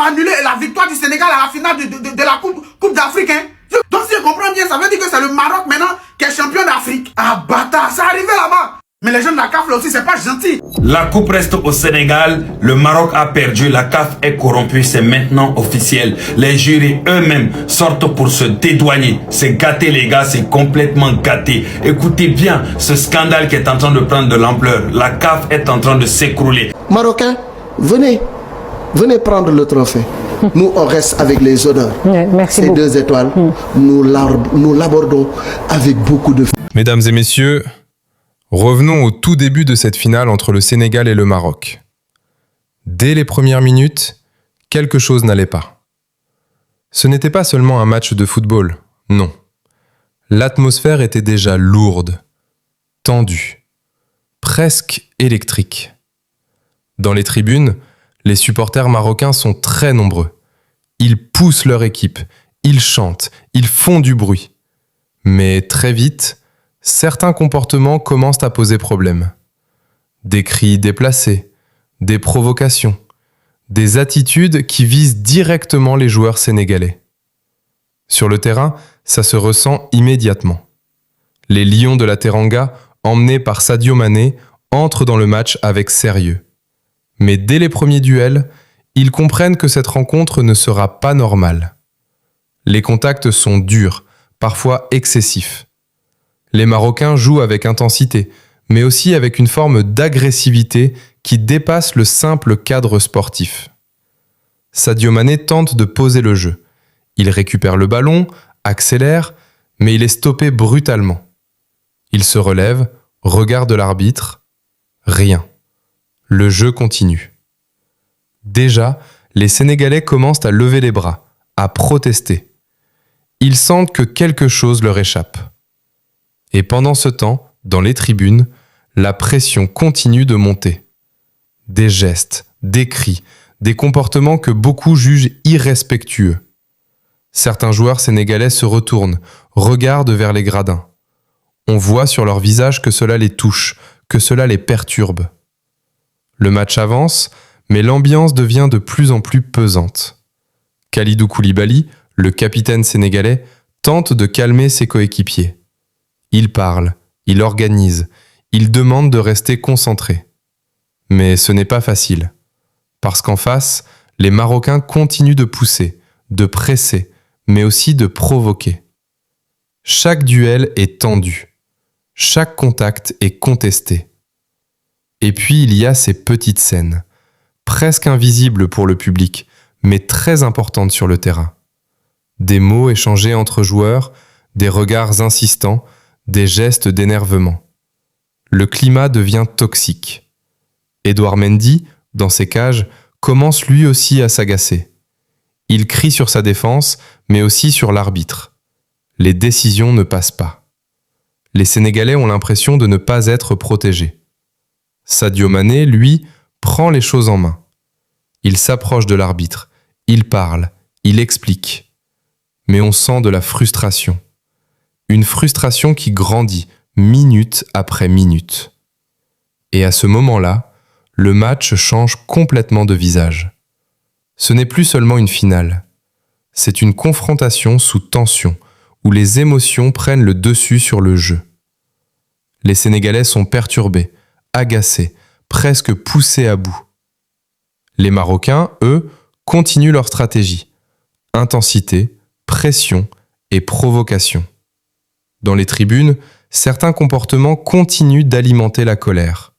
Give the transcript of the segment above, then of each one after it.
annuler la victoire du Sénégal à la finale de la Coupe d'Afrique. Hein. Donc si je comprends bien, ça veut dire que c'est le Maroc maintenant qui est champion d'Afrique. Ah bâtard, ça arrivé là-bas. Mais les gens de la CAF là aussi, c'est pas gentil. La coupe reste au Sénégal, le Maroc a perdu, la CAF est corrompue, c'est maintenant officiel. Les jurys eux-mêmes sortent pour se dédouaner. C'est gâté les gars, c'est complètement gâté. Écoutez bien ce scandale qui est en train de prendre de l'ampleur. La CAF est en train de s'écrouler. Marocains, venez prendre le trophée. Nous, on reste avec les honneurs. Merci Ces beaucoup. 2 étoiles, nous l'abordons avec beaucoup de... Mesdames et messieurs, revenons au tout début de cette finale entre le Sénégal et le Maroc. Dès les premières minutes, quelque chose n'allait pas. Ce n'était pas seulement un match de football, non. L'atmosphère était déjà lourde, tendue, presque électrique. Dans les tribunes, les supporters marocains sont très nombreux. Ils poussent leur équipe, ils chantent, ils font du bruit. Mais très vite, certains comportements commencent à poser problème. Des cris déplacés, des provocations, des attitudes qui visent directement les joueurs sénégalais. Sur le terrain, ça se ressent immédiatement. Les Lions de la Teranga, emmenés par Sadio Mané, entrent dans le match avec sérieux. Mais dès les premiers duels, ils comprennent que cette rencontre ne sera pas normale. Les contacts sont durs, parfois excessifs. Les Marocains jouent avec intensité, mais aussi avec une forme d'agressivité qui dépasse le simple cadre sportif. Sadio Mané tente de poser le jeu. Il récupère le ballon, accélère, mais il est stoppé brutalement. Il se relève, regarde l'arbitre, rien. Le jeu continue. Déjà, les Sénégalais commencent à lever les bras, à protester. Ils sentent que quelque chose leur échappe. Et pendant ce temps, dans les tribunes, la pression continue de monter. Des gestes, des cris, des comportements que beaucoup jugent irrespectueux. Certains joueurs sénégalais se retournent, regardent vers les gradins. On voit sur leur visage que cela les touche, que cela les perturbe. Le match avance, mais l'ambiance devient de plus en plus pesante. Kalidou Koulibaly, le capitaine sénégalais, tente de calmer ses coéquipiers. Il parle, il organise, il demande de rester concentré. Mais ce n'est pas facile, parce qu'en face, les Marocains continuent de pousser, de presser, mais aussi de provoquer. Chaque duel est tendu, chaque contact est contesté. Et puis il y a ces petites scènes, presque invisibles pour le public, mais très importantes sur le terrain. Des mots échangés entre joueurs, des regards insistants, des gestes d'énervement. Le climat devient toxique. Edouard Mendy, dans ses cages, commence lui aussi à s'agacer. Il crie sur sa défense, mais aussi sur l'arbitre. Les décisions ne passent pas. Les Sénégalais ont l'impression de ne pas être protégés. Sadio Mané, lui, prend les choses en main. Il s'approche de l'arbitre, il parle, il explique. Mais on sent de la frustration. Une frustration qui grandit minute après minute. Et à ce moment-là, le match change complètement de visage. Ce n'est plus seulement une finale. C'est une confrontation sous tension, où les émotions prennent le dessus sur le jeu. Les Sénégalais sont perturbés, agacés, presque poussés à bout. Les Marocains, eux, continuent leur stratégie. Intensité, pression et provocation. Dans les tribunes, certains comportements continuent d'alimenter la colère.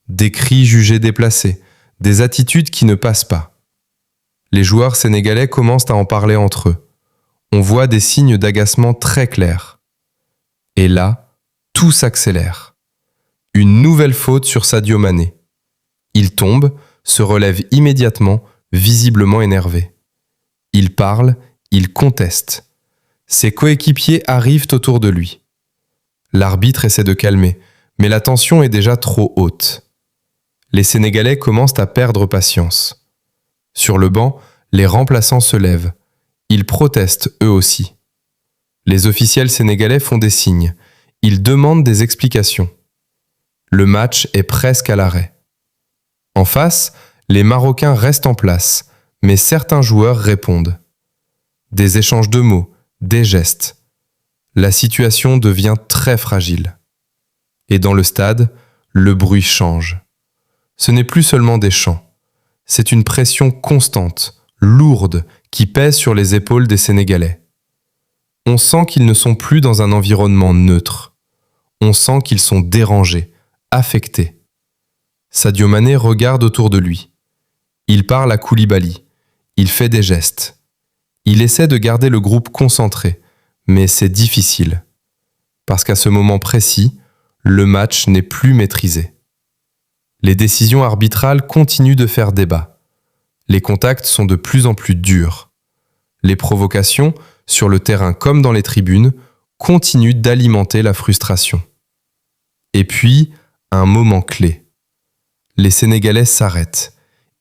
Des cris jugés déplacés, des attitudes qui ne passent pas. Les joueurs sénégalais commencent à en parler entre eux. On voit des signes d'agacement très clairs. Et là, tout s'accélère. Une nouvelle faute sur Sadio Mané. Il tombe, se relève immédiatement, visiblement énervé. Il parle, il conteste. Ses coéquipiers arrivent autour de lui. L'arbitre essaie de calmer, mais la tension est déjà trop haute. Les Sénégalais commencent à perdre patience. Sur le banc, les remplaçants se lèvent. Ils protestent eux aussi. Les officiels sénégalais font des signes. Ils demandent des explications. Le match est presque à l'arrêt. En face, les Marocains restent en place, mais certains joueurs répondent. Des échanges de mots, des gestes. La situation devient très fragile. Et dans le stade, le bruit change. Ce n'est plus seulement des chants. C'est une pression constante, lourde, qui pèse sur les épaules des Sénégalais. On sent qu'ils ne sont plus dans un environnement neutre. On sent qu'ils sont dérangés, affectés. Sadio Mané regarde autour de lui. Il parle à Koulibaly. Il fait des gestes. Il essaie de garder le groupe concentré, mais c'est difficile. Parce qu'à ce moment précis, le match n'est plus maîtrisé. Les décisions arbitrales continuent de faire débat. Les contacts sont de plus en plus durs. Les provocations, sur le terrain comme dans les tribunes, continuent d'alimenter la frustration. Et puis, un moment clé. Les Sénégalais s'arrêtent.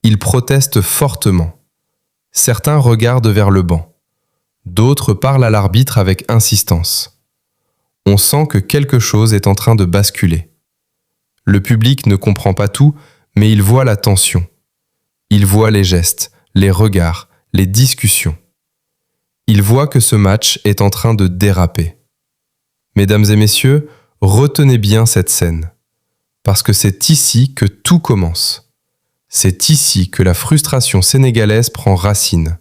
Ils protestent fortement. Certains regardent vers le banc. D'autres parlent à l'arbitre avec insistance. On sent que quelque chose est en train de basculer. Le public ne comprend pas tout, mais il voit la tension. Il voit les gestes, les regards, les discussions. Il voit que ce match est en train de déraper. Mesdames et messieurs, retenez bien cette scène. Parce que c'est ici que tout commence. C'est ici que la frustration sénégalaise prend racine.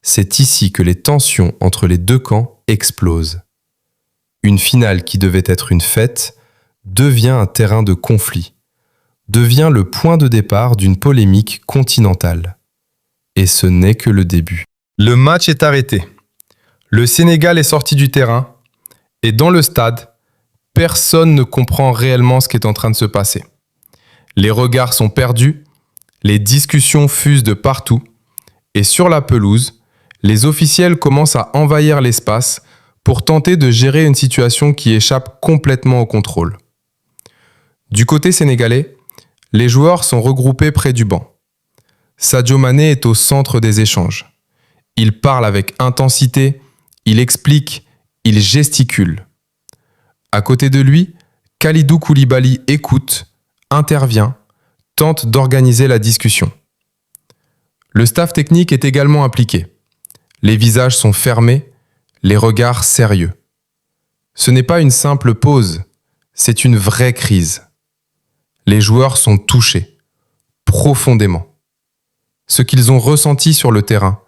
C'est ici que les tensions entre les deux camps explosent. Une finale qui devait être une fête devient un terrain de conflit, devient le point de départ d'une polémique continentale. Et ce n'est que le début. Le match est arrêté. Le Sénégal est sorti du terrain et dans le stade, personne ne comprend réellement ce qui est en train de se passer. Les regards sont perdus, les discussions fusent de partout et sur la pelouse, les officiels commencent à envahir l'espace pour tenter de gérer une situation qui échappe complètement au contrôle. Du côté sénégalais, les joueurs sont regroupés près du banc. Sadio Mané est au centre des échanges. Il parle avec intensité, il explique, il gesticule. À côté de lui, Kalidou Koulibaly écoute, intervient, tente d'organiser la discussion. Le staff technique est également impliqué. Les visages sont fermés, les regards sérieux. Ce n'est pas une simple pause, c'est une vraie crise. Les joueurs sont touchés, profondément. Ce qu'ils ont ressenti sur le terrain,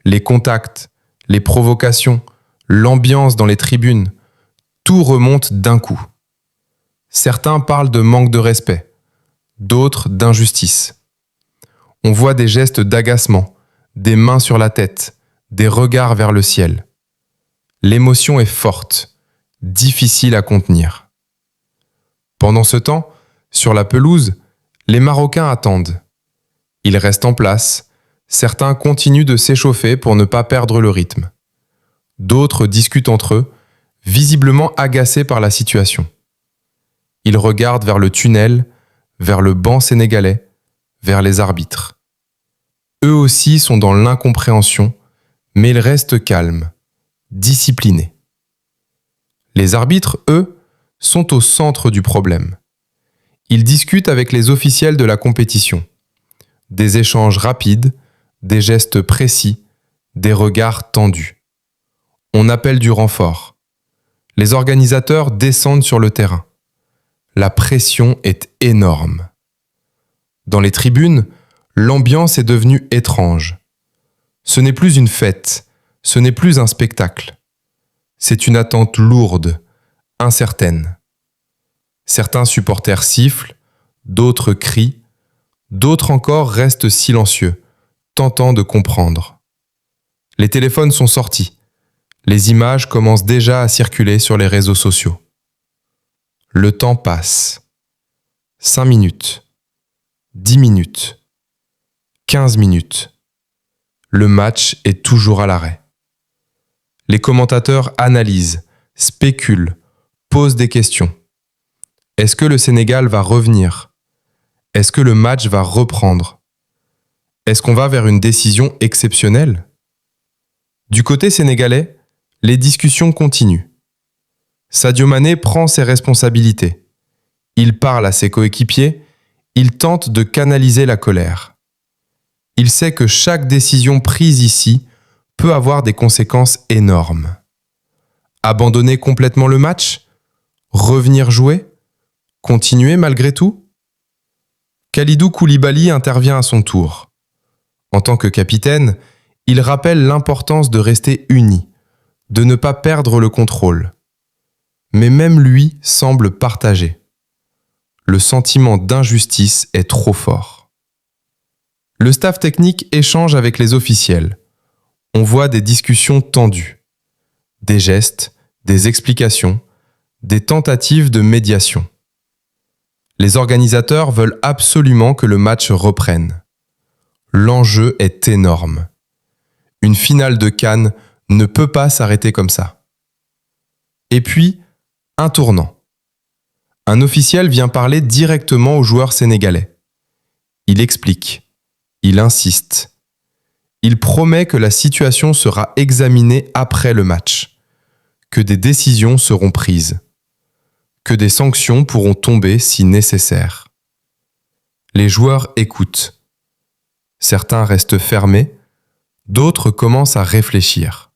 les contacts, les provocations, l'ambiance dans les tribunes, tout remonte d'un coup. Certains parlent de manque de respect, d'autres d'injustice. On voit des gestes d'agacement, des mains sur la tête, des regards vers le ciel. L'émotion est forte, difficile à contenir. Pendant ce temps, sur la pelouse, les Marocains attendent. Ils restent en place, certains continuent de s'échauffer pour ne pas perdre le rythme. D'autres discutent entre eux, visiblement agacés par la situation. Ils regardent vers le tunnel, vers le banc sénégalais, vers les arbitres. Eux aussi sont dans l'incompréhension, mais ils restent calmes, disciplinés. Les arbitres, eux, sont au centre du problème. Ils discutent avec les officiels de la compétition. Des échanges rapides, des gestes précis, des regards tendus. On appelle du renfort. Les organisateurs descendent sur le terrain. La pression est énorme. Dans les tribunes, l'ambiance est devenue étrange. Ce n'est plus une fête, ce n'est plus un spectacle. C'est une attente lourde, incertaine. Certains supporters sifflent, d'autres crient, d'autres encore restent silencieux, tentant de comprendre. Les téléphones sont sortis. Les images commencent déjà à circuler sur les réseaux sociaux. Le temps passe. 5 minutes. 10 minutes. 15 minutes. Le match est toujours à l'arrêt. Les commentateurs analysent, spéculent, posent des questions. Est-ce que le Sénégal va revenir ? Est-ce que le match va reprendre ? Est-ce qu'on va vers une décision exceptionnelle ? Du côté sénégalais, les discussions continuent. Sadio Mané prend ses responsabilités. Il parle à ses coéquipiers, il tente de canaliser la colère. Il sait que chaque décision prise ici peut avoir des conséquences énormes. Abandonner complètement le match? Revenir jouer? Continuer malgré tout? Kalidou Koulibaly intervient à son tour. En tant que capitaine, il rappelle l'importance de rester uni, de ne pas perdre le contrôle. Mais même lui semble partagé. Le sentiment d'injustice est trop fort. Le staff technique échange avec les officiels. On voit des discussions tendues, des gestes, des explications, des tentatives de médiation. Les organisateurs veulent absolument que le match reprenne. L'enjeu est énorme. Une finale de CAN ne peut pas s'arrêter comme ça. Et puis, un tournant. Un officiel vient parler directement aux joueurs sénégalais. Il explique, il insiste. Il promet que la situation sera examinée après le match, que des décisions seront prises, que des sanctions pourront tomber si nécessaire. Les joueurs écoutent. Certains restent fermés, d'autres commencent à réfléchir.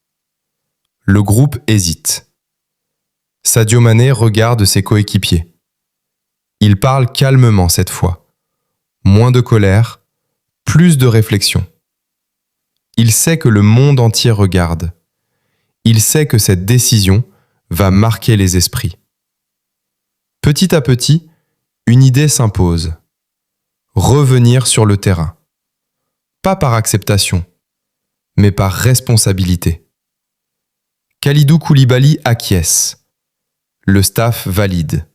Le groupe hésite. Sadio Mané regarde ses coéquipiers. Il parle calmement cette fois. Moins de colère, plus de réflexion. Il sait que le monde entier regarde. Il sait que cette décision va marquer les esprits. Petit à petit, une idée s'impose. Revenir sur le terrain. Pas par acceptation, mais par responsabilité. Kalidou Koulibaly acquiesce. Le staff valide.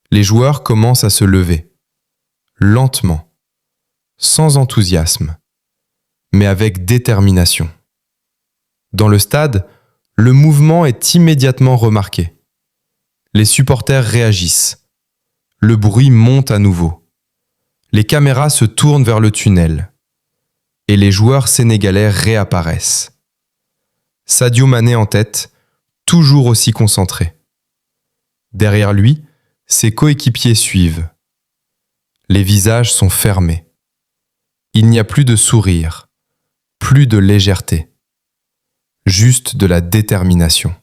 Les joueurs commencent à se lever. Lentement, sans enthousiasme, mais avec détermination. Dans le stade, le mouvement est immédiatement remarqué. Les supporters réagissent. Le bruit monte à nouveau. Les caméras se tournent vers le tunnel. Et les joueurs sénégalais réapparaissent. Sadio Mané en tête, toujours aussi concentré. Derrière lui, ses coéquipiers suivent. Les visages sont fermés. Il n'y a plus de sourire, plus de légèreté. Juste de la détermination.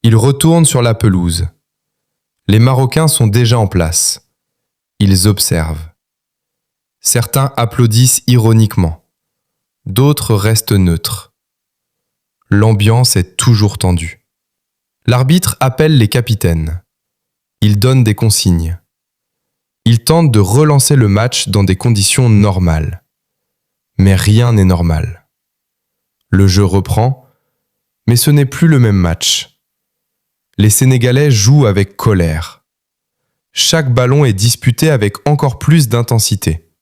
Ils retournent sur la pelouse. Les Marocains sont déjà en place. Ils observent. Certains applaudissent ironiquement. D'autres restent neutres. L'ambiance est toujours tendue. L'arbitre appelle les capitaines. Il donne des consignes. Il tente de relancer le match dans des conditions normales. Mais rien n'est normal. Le jeu reprend, mais ce n'est plus le même match. Les Sénégalais jouent avec colère. Chaque ballon est disputé avec encore plus d'intensité.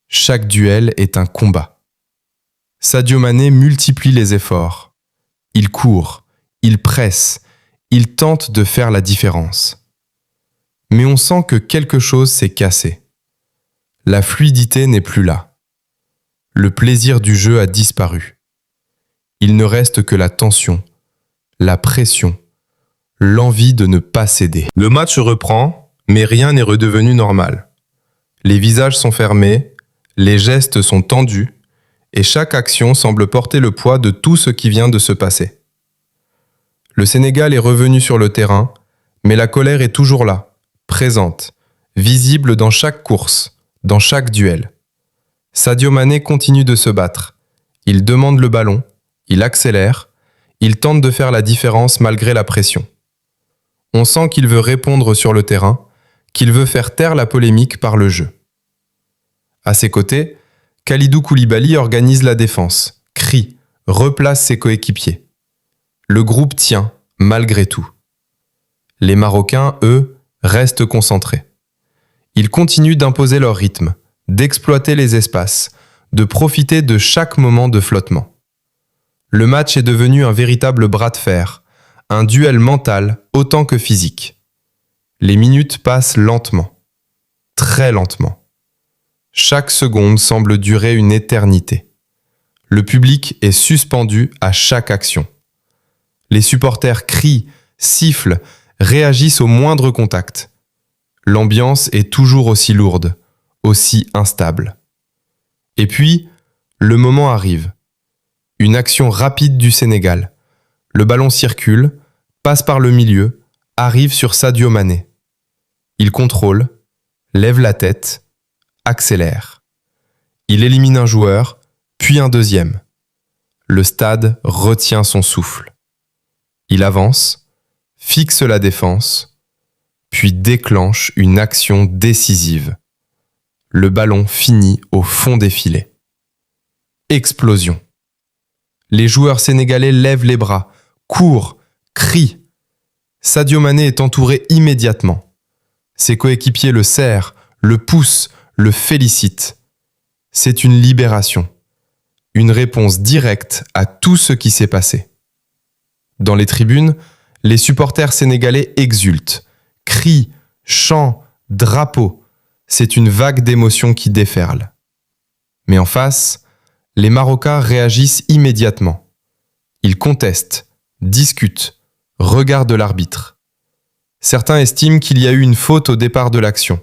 Chaque duel est un combat. Sadio Mané multiplie les efforts. Il court, il presse, il tente de faire la différence. Mais on sent que quelque chose s'est cassé. La fluidité n'est plus là. Le plaisir du jeu a disparu. Il ne reste que la tension, la pression, l'envie de ne pas céder. Le match reprend, mais rien n'est redevenu normal. Les visages sont fermés, les gestes sont tendus, et chaque action semble porter le poids de tout ce qui vient de se passer. Le Sénégal est revenu sur le terrain, mais la colère est toujours là, présente, visible dans chaque course, dans chaque duel. Sadio Mané continue de se battre. Il demande le ballon, il accélère, il tente de faire la différence malgré la pression. On sent qu'il veut répondre sur le terrain, qu'il veut faire taire la polémique par le jeu. À ses côtés, Kalidou Koulibaly organise la défense, crie, replace ses coéquipiers. Le groupe tient, malgré tout. Les Marocains, eux, restent concentrés. Ils continuent d'imposer leur rythme, d'exploiter les espaces, de profiter de chaque moment de flottement. Le match est devenu un véritable bras de fer, un duel mental autant que physique. Les minutes passent lentement, très lentement. Chaque seconde semble durer une éternité. Le public est suspendu à chaque action. Les supporters crient, sifflent, réagissent au moindre contact. L'ambiance est toujours aussi lourde, aussi instable. Et puis, le moment arrive. Une action rapide du Sénégal. Le ballon circule, passe par le milieu, arrive sur Sadio Mané. Il contrôle, lève la tête, accélère. Il élimine un joueur, puis un deuxième. Le stade retient son souffle. Il avance, fixe la défense, puis déclenche une action décisive. Le ballon finit au fond des filets. Explosion. Les joueurs sénégalais lèvent les bras, courent, crient. Sadio Mané est entouré immédiatement. Ses coéquipiers le serrent, le poussent, le félicitent. C'est une libération. Une réponse directe à tout ce qui s'est passé. Dans les tribunes, les supporters sénégalais exultent, crient, chantent, drapeaux. C'est une vague d'émotions qui déferle. Mais en face, les Marocains réagissent immédiatement. Ils contestent, discutent, regardent l'arbitre. Certains estiment qu'il y a eu une faute au départ de l'action.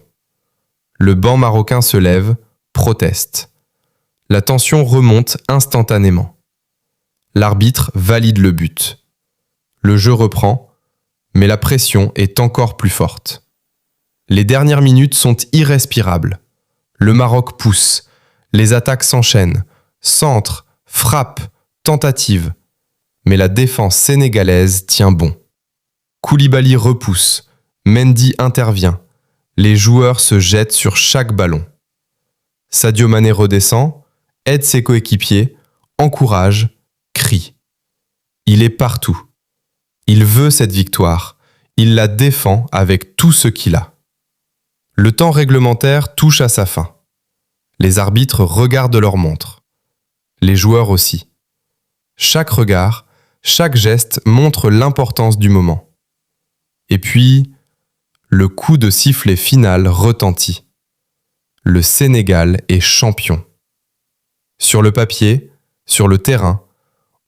Le banc marocain se lève, proteste. La tension remonte instantanément. L'arbitre valide le but. Le jeu reprend, mais la pression est encore plus forte. Les dernières minutes sont irrespirables. Le Maroc pousse, les attaques s'enchaînent, centre, frappe, tentative. Mais la défense sénégalaise tient bon. Koulibaly repousse, Mendy intervient. Les joueurs se jettent sur chaque ballon. Sadio Mané redescend, aide ses coéquipiers, encourage, crie. Il est partout. Il veut cette victoire. Il la défend avec tout ce qu'il a. Le temps réglementaire touche à sa fin. Les arbitres regardent leur montre. Les joueurs aussi. Chaque regard, chaque geste montre l'importance du moment. Et puis, le coup de sifflet final retentit. Le Sénégal est champion. Sur le papier, sur le terrain,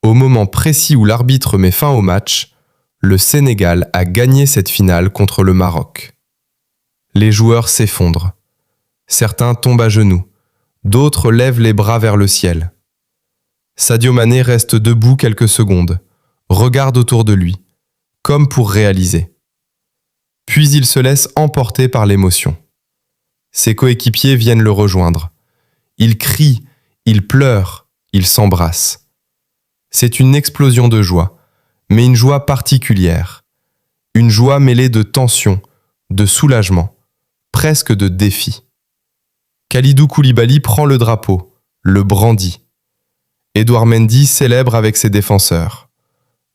au moment précis où l'arbitre met fin au match, le Sénégal a gagné cette finale contre le Maroc. Les joueurs s'effondrent. Certains tombent à genoux, d'autres lèvent les bras vers le ciel. Sadio Mané reste debout quelques secondes, regarde autour de lui, comme pour réaliser. Puis il se laisse emporter par l'émotion. Ses coéquipiers viennent le rejoindre. Il crie, il pleure, il s'embrasse. C'est une explosion de joie, mais une joie particulière. Une joie mêlée de tension, de soulagement, presque de défi. Kalidou Koulibaly prend le drapeau, le brandit. Edouard Mendy célèbre avec ses défenseurs.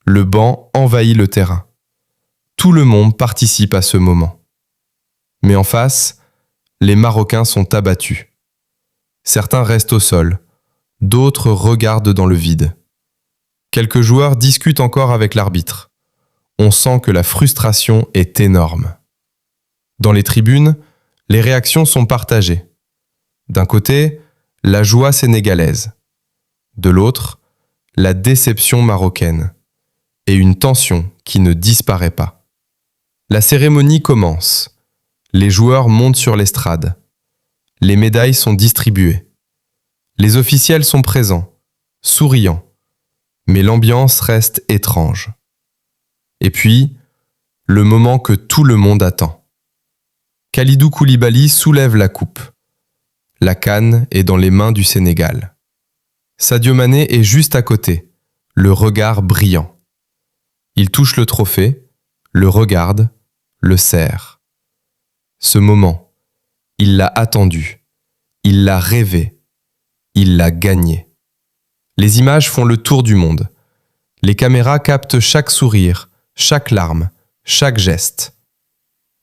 Le banc envahit le terrain. Tout le monde participe à ce moment. Mais en face, les Marocains sont abattus. Certains restent au sol, d'autres regardent dans le vide. Quelques joueurs discutent encore avec l'arbitre. On sent que la frustration est énorme. Dans les tribunes, les réactions sont partagées. D'un côté, la joie sénégalaise. De l'autre, la déception marocaine. Et une tension qui ne disparaît pas. La cérémonie commence. Les joueurs montent sur l'estrade. Les médailles sont distribuées. Les officiels sont présents, souriants. Mais l'ambiance reste étrange. Et puis, le moment que tout le monde attend. Kalidou Koulibaly soulève la coupe. La canne est dans les mains du Sénégal. Sadio Mané est juste à côté, le regard brillant. Il touche le trophée, le regarde, le serre. Ce moment, il l'a attendu, il l'a rêvé, il l'a gagné. Les images font le tour du monde. Les caméras captent chaque sourire, chaque larme, chaque geste.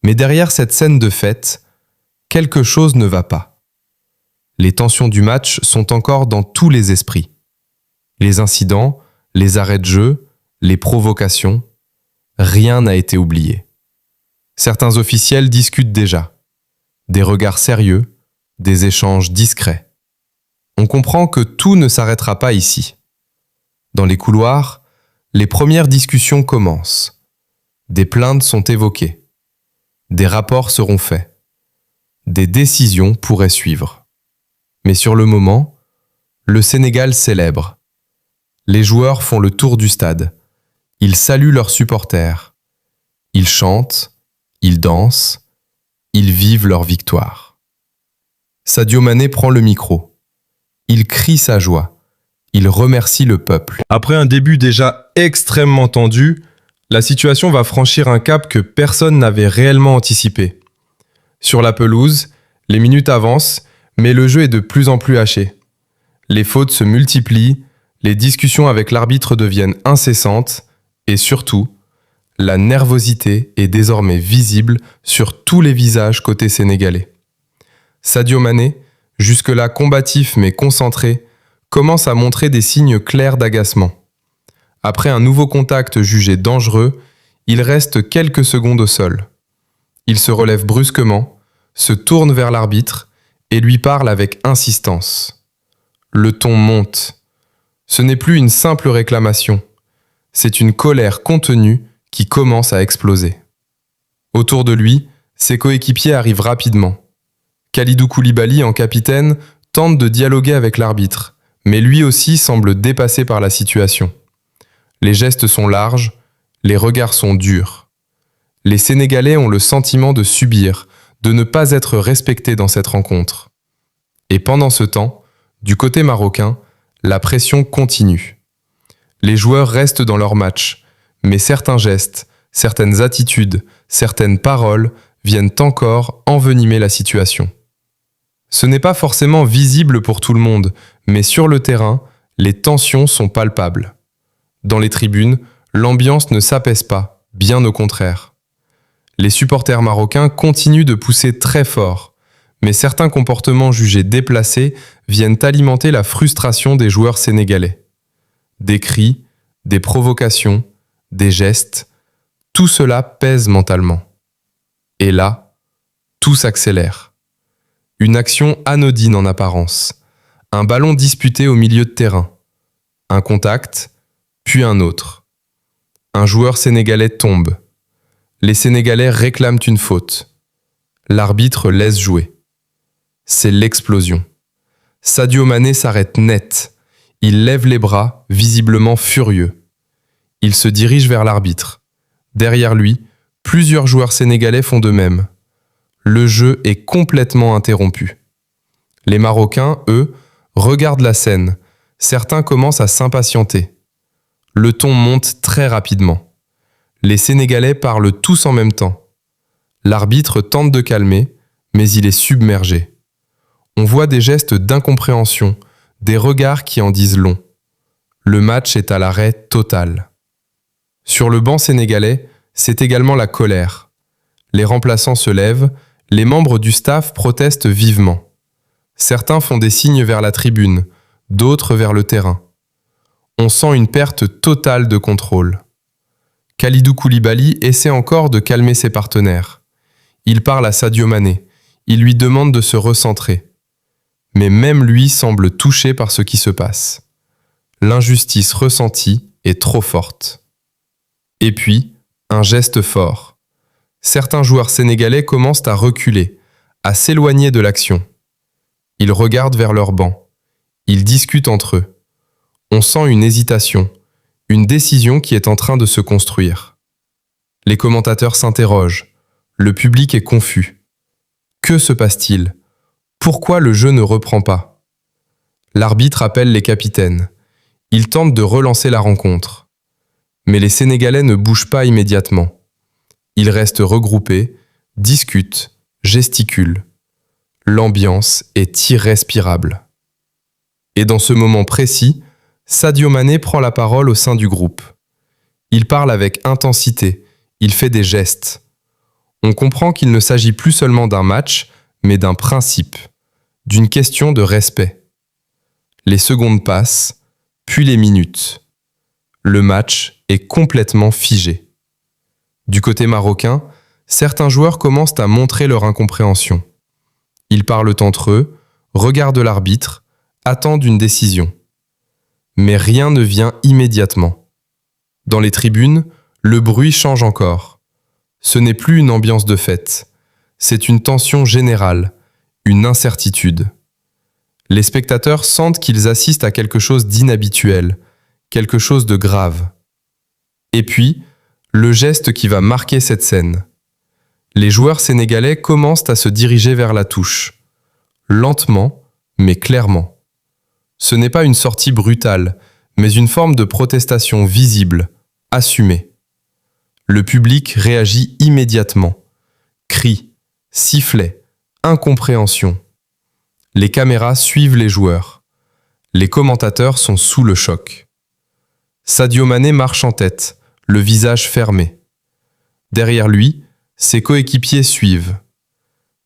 Mais derrière cette scène de fête, quelque chose ne va pas. Les tensions du match sont encore dans tous les esprits. Les incidents, les arrêts de jeu, les provocations, rien n'a été oublié. Certains officiels discutent déjà. Des regards sérieux, des échanges discrets. On comprend que tout ne s'arrêtera pas ici. Dans les couloirs, les premières discussions commencent. Des plaintes sont évoquées. Des rapports seront faits. Des décisions pourraient suivre. Mais sur le moment, le Sénégal célèbre. Les joueurs font le tour du stade. Ils saluent leurs supporters. Ils chantent, ils dansent, ils vivent leur victoire. Sadio Mané prend le micro. Il crie sa joie. Il remercie le peuple. Après un début déjà extrêmement tendu, la situation va franchir un cap que personne n'avait réellement anticipé. Sur la pelouse, les minutes avancent, mais le jeu est de plus en plus haché. Les fautes se multiplient, les discussions avec l'arbitre deviennent incessantes, et surtout, la nervosité est désormais visible sur tous les visages côté sénégalais. Sadio Mané, jusque-là combatif mais concentré, commence à montrer des signes clairs d'agacement. Après un nouveau contact jugé dangereux, il reste quelques secondes au sol. Il se relève brusquement, se tourne vers l'arbitre et lui parle avec insistance. Le ton monte. Ce n'est plus une simple réclamation. C'est une colère contenue qui commence à exploser. Autour de lui, ses coéquipiers arrivent rapidement. Kalidou Koulibaly, en capitaine, tente de dialoguer avec l'arbitre, mais lui aussi semble dépassé par la situation. Les gestes sont larges, les regards sont durs. Les Sénégalais ont le sentiment de subir, de ne pas être respectés dans cette rencontre. Et pendant ce temps, du côté marocain, la pression continue. Les joueurs restent dans leur match, mais certains gestes, certaines attitudes, certaines paroles viennent encore envenimer la situation. Ce n'est pas forcément visible pour tout le monde, mais sur le terrain, les tensions sont palpables. Dans les tribunes, l'ambiance ne s'apaise pas, bien au contraire. Les supporters marocains continuent de pousser très fort, mais certains comportements jugés déplacés viennent alimenter la frustration des joueurs sénégalais. Des cris, des provocations, des gestes, tout cela pèse mentalement. Et là, tout s'accélère. Une action anodine en apparence, un ballon disputé au milieu de terrain, un contact, puis un autre. Un joueur sénégalais tombe. Les Sénégalais réclament une faute. L'arbitre laisse jouer. C'est l'explosion. Sadio Mané s'arrête net. Il lève les bras, visiblement furieux. Il se dirige vers l'arbitre. Derrière lui, plusieurs joueurs sénégalais font de même. Le jeu est complètement interrompu. Les Marocains, eux, regardent la scène. Certains commencent à s'impatienter. Le ton monte très rapidement. Les Sénégalais parlent tous en même temps. L'arbitre tente de calmer, mais il est submergé. On voit des gestes d'incompréhension, des regards qui en disent long. Le match est à l'arrêt total. Sur le banc sénégalais, c'est également la colère. Les remplaçants se lèvent, les membres du staff protestent vivement. Certains font des signes vers la tribune, d'autres vers le terrain. On sent une perte totale de contrôle. Kalidou Koulibaly essaie encore de calmer ses partenaires. Il parle à Sadio Mané. Il lui demande de se recentrer. Mais même lui semble touché par ce qui se passe. L'injustice ressentie est trop forte. Et puis, un geste fort. Certains joueurs sénégalais commencent à reculer, à s'éloigner de l'action. Ils regardent vers leur banc. Ils discutent entre eux. On sent une hésitation, une décision qui est en train de se construire. Les commentateurs s'interrogent. Le public est confus. Que se passe-t-il ? Pourquoi le jeu ne reprend pas ? L'arbitre appelle les capitaines. Il tente de relancer la rencontre. Mais les Sénégalais ne bougent pas immédiatement. Ils restent regroupés, discutent, gesticulent. L'ambiance est irrespirable. Et dans ce moment précis, Sadio Mané prend la parole au sein du groupe. Il parle avec intensité, il fait des gestes. On comprend qu'il ne s'agit plus seulement d'un match, mais d'un principe, d'une question de respect. Les secondes passent, puis les minutes. Le match est complètement figé. Du côté marocain, certains joueurs commencent à montrer leur incompréhension. Ils parlent entre eux, regardent l'arbitre, attendent une décision. Mais rien ne vient immédiatement. Dans les tribunes, le bruit change encore. Ce n'est plus une ambiance de fête. C'est une tension générale, une incertitude. Les spectateurs sentent qu'ils assistent à quelque chose d'inhabituel, quelque chose de grave. Et puis, le geste qui va marquer cette scène. Les joueurs sénégalais commencent à se diriger vers la touche. Lentement, mais clairement. Ce n'est pas une sortie brutale, mais une forme de protestation visible, assumée. Le public réagit immédiatement. Cris, sifflets, incompréhension. Les caméras suivent les joueurs. Les commentateurs sont sous le choc. Sadio Mané marche en tête, le visage fermé. Derrière lui, ses coéquipiers suivent.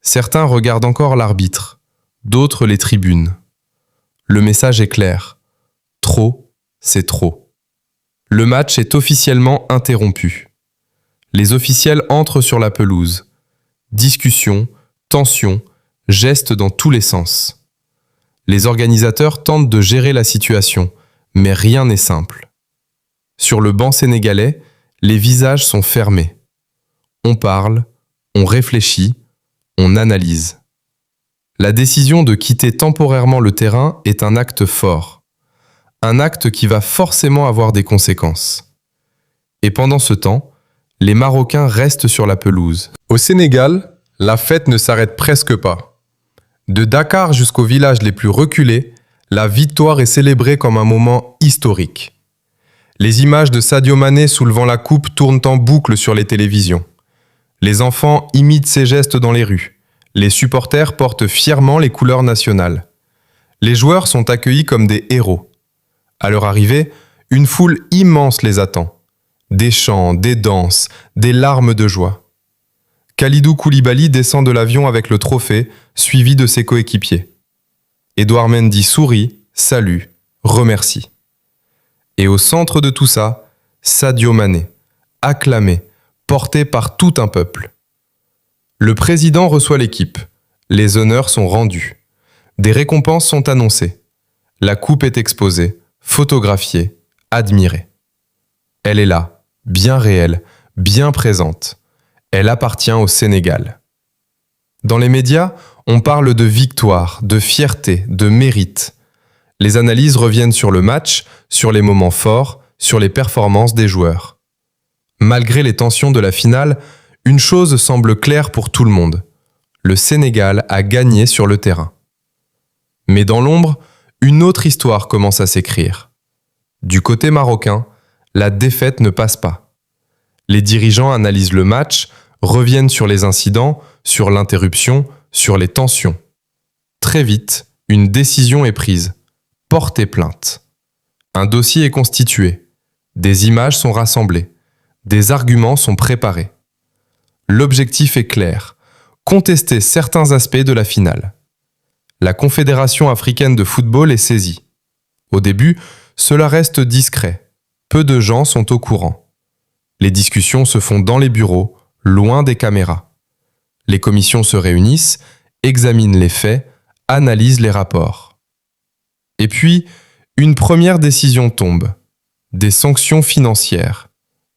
Certains regardent encore l'arbitre, d'autres les tribunes. Le message est clair. Trop, c'est trop. Le match est officiellement interrompu. Les officiels entrent sur la pelouse. Discussion, tension, gestes dans tous les sens. Les organisateurs tentent de gérer la situation, mais rien n'est simple. Sur le banc sénégalais, les visages sont fermés. On parle, on réfléchit, on analyse. La décision de quitter temporairement le terrain est un acte fort. Un acte qui va forcément avoir des conséquences. Et pendant ce temps, les Marocains restent sur la pelouse. Au Sénégal, la fête ne s'arrête presque pas. De Dakar jusqu'aux villages les plus reculés, la victoire est célébrée comme un moment historique. Les images de Sadio Mané soulevant la coupe tournent en boucle sur les télévisions. Les enfants imitent ses gestes dans les rues. Les supporters portent fièrement les couleurs nationales. Les joueurs sont accueillis comme des héros. À leur arrivée, une foule immense les attend. Des chants, des danses, des larmes de joie. Kalidou Koulibaly descend de l'avion avec le trophée, suivi de ses coéquipiers. Edouard Mendy sourit, salue, remercie. Et au centre de tout ça, Sadio Mané, acclamé, porté par tout un peuple. Le président reçoit l'équipe. Les honneurs sont rendus. Des récompenses sont annoncées. La coupe est exposée, photographiée, admirée. Elle est là, bien réelle, bien présente. Elle appartient au Sénégal. Dans les médias, on parle de victoire, de fierté, de mérite. Les analyses reviennent sur le match, sur les moments forts, sur les performances des joueurs. Malgré les tensions de la finale, une chose semble claire pour tout le monde. Le Sénégal a gagné sur le terrain. Mais dans l'ombre, une autre histoire commence à s'écrire. Du côté marocain, la défaite ne passe pas. Les dirigeants analysent le match, reviennent sur les incidents, sur l'interruption, sur les tensions. Très vite, une décision est prise. Porter plainte. Un dossier est constitué. Des images sont rassemblées. Des arguments sont préparés. L'objectif est clair. Contester certains aspects de la finale. La Confédération africaine de football est saisie. Au début, cela reste discret. Peu de gens sont au courant. Les discussions se font dans les bureaux, loin des caméras. Les commissions se réunissent, examinent les faits, analysent les rapports. Et puis, une première décision tombe. Des sanctions financières,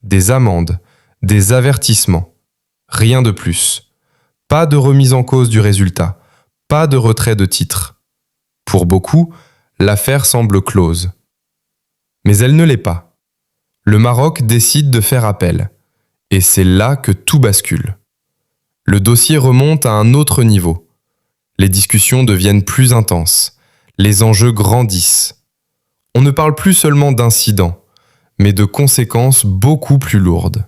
des amendes, des avertissements. Rien de plus. Pas de remise en cause du résultat, pas de retrait de titre. Pour beaucoup, l'affaire semble close. Mais elle ne l'est pas. Le Maroc décide de faire appel. Et c'est là que tout bascule. Le dossier remonte à un autre niveau. Les discussions deviennent plus intenses. Les enjeux grandissent. On ne parle plus seulement d'incidents, mais de conséquences beaucoup plus lourdes.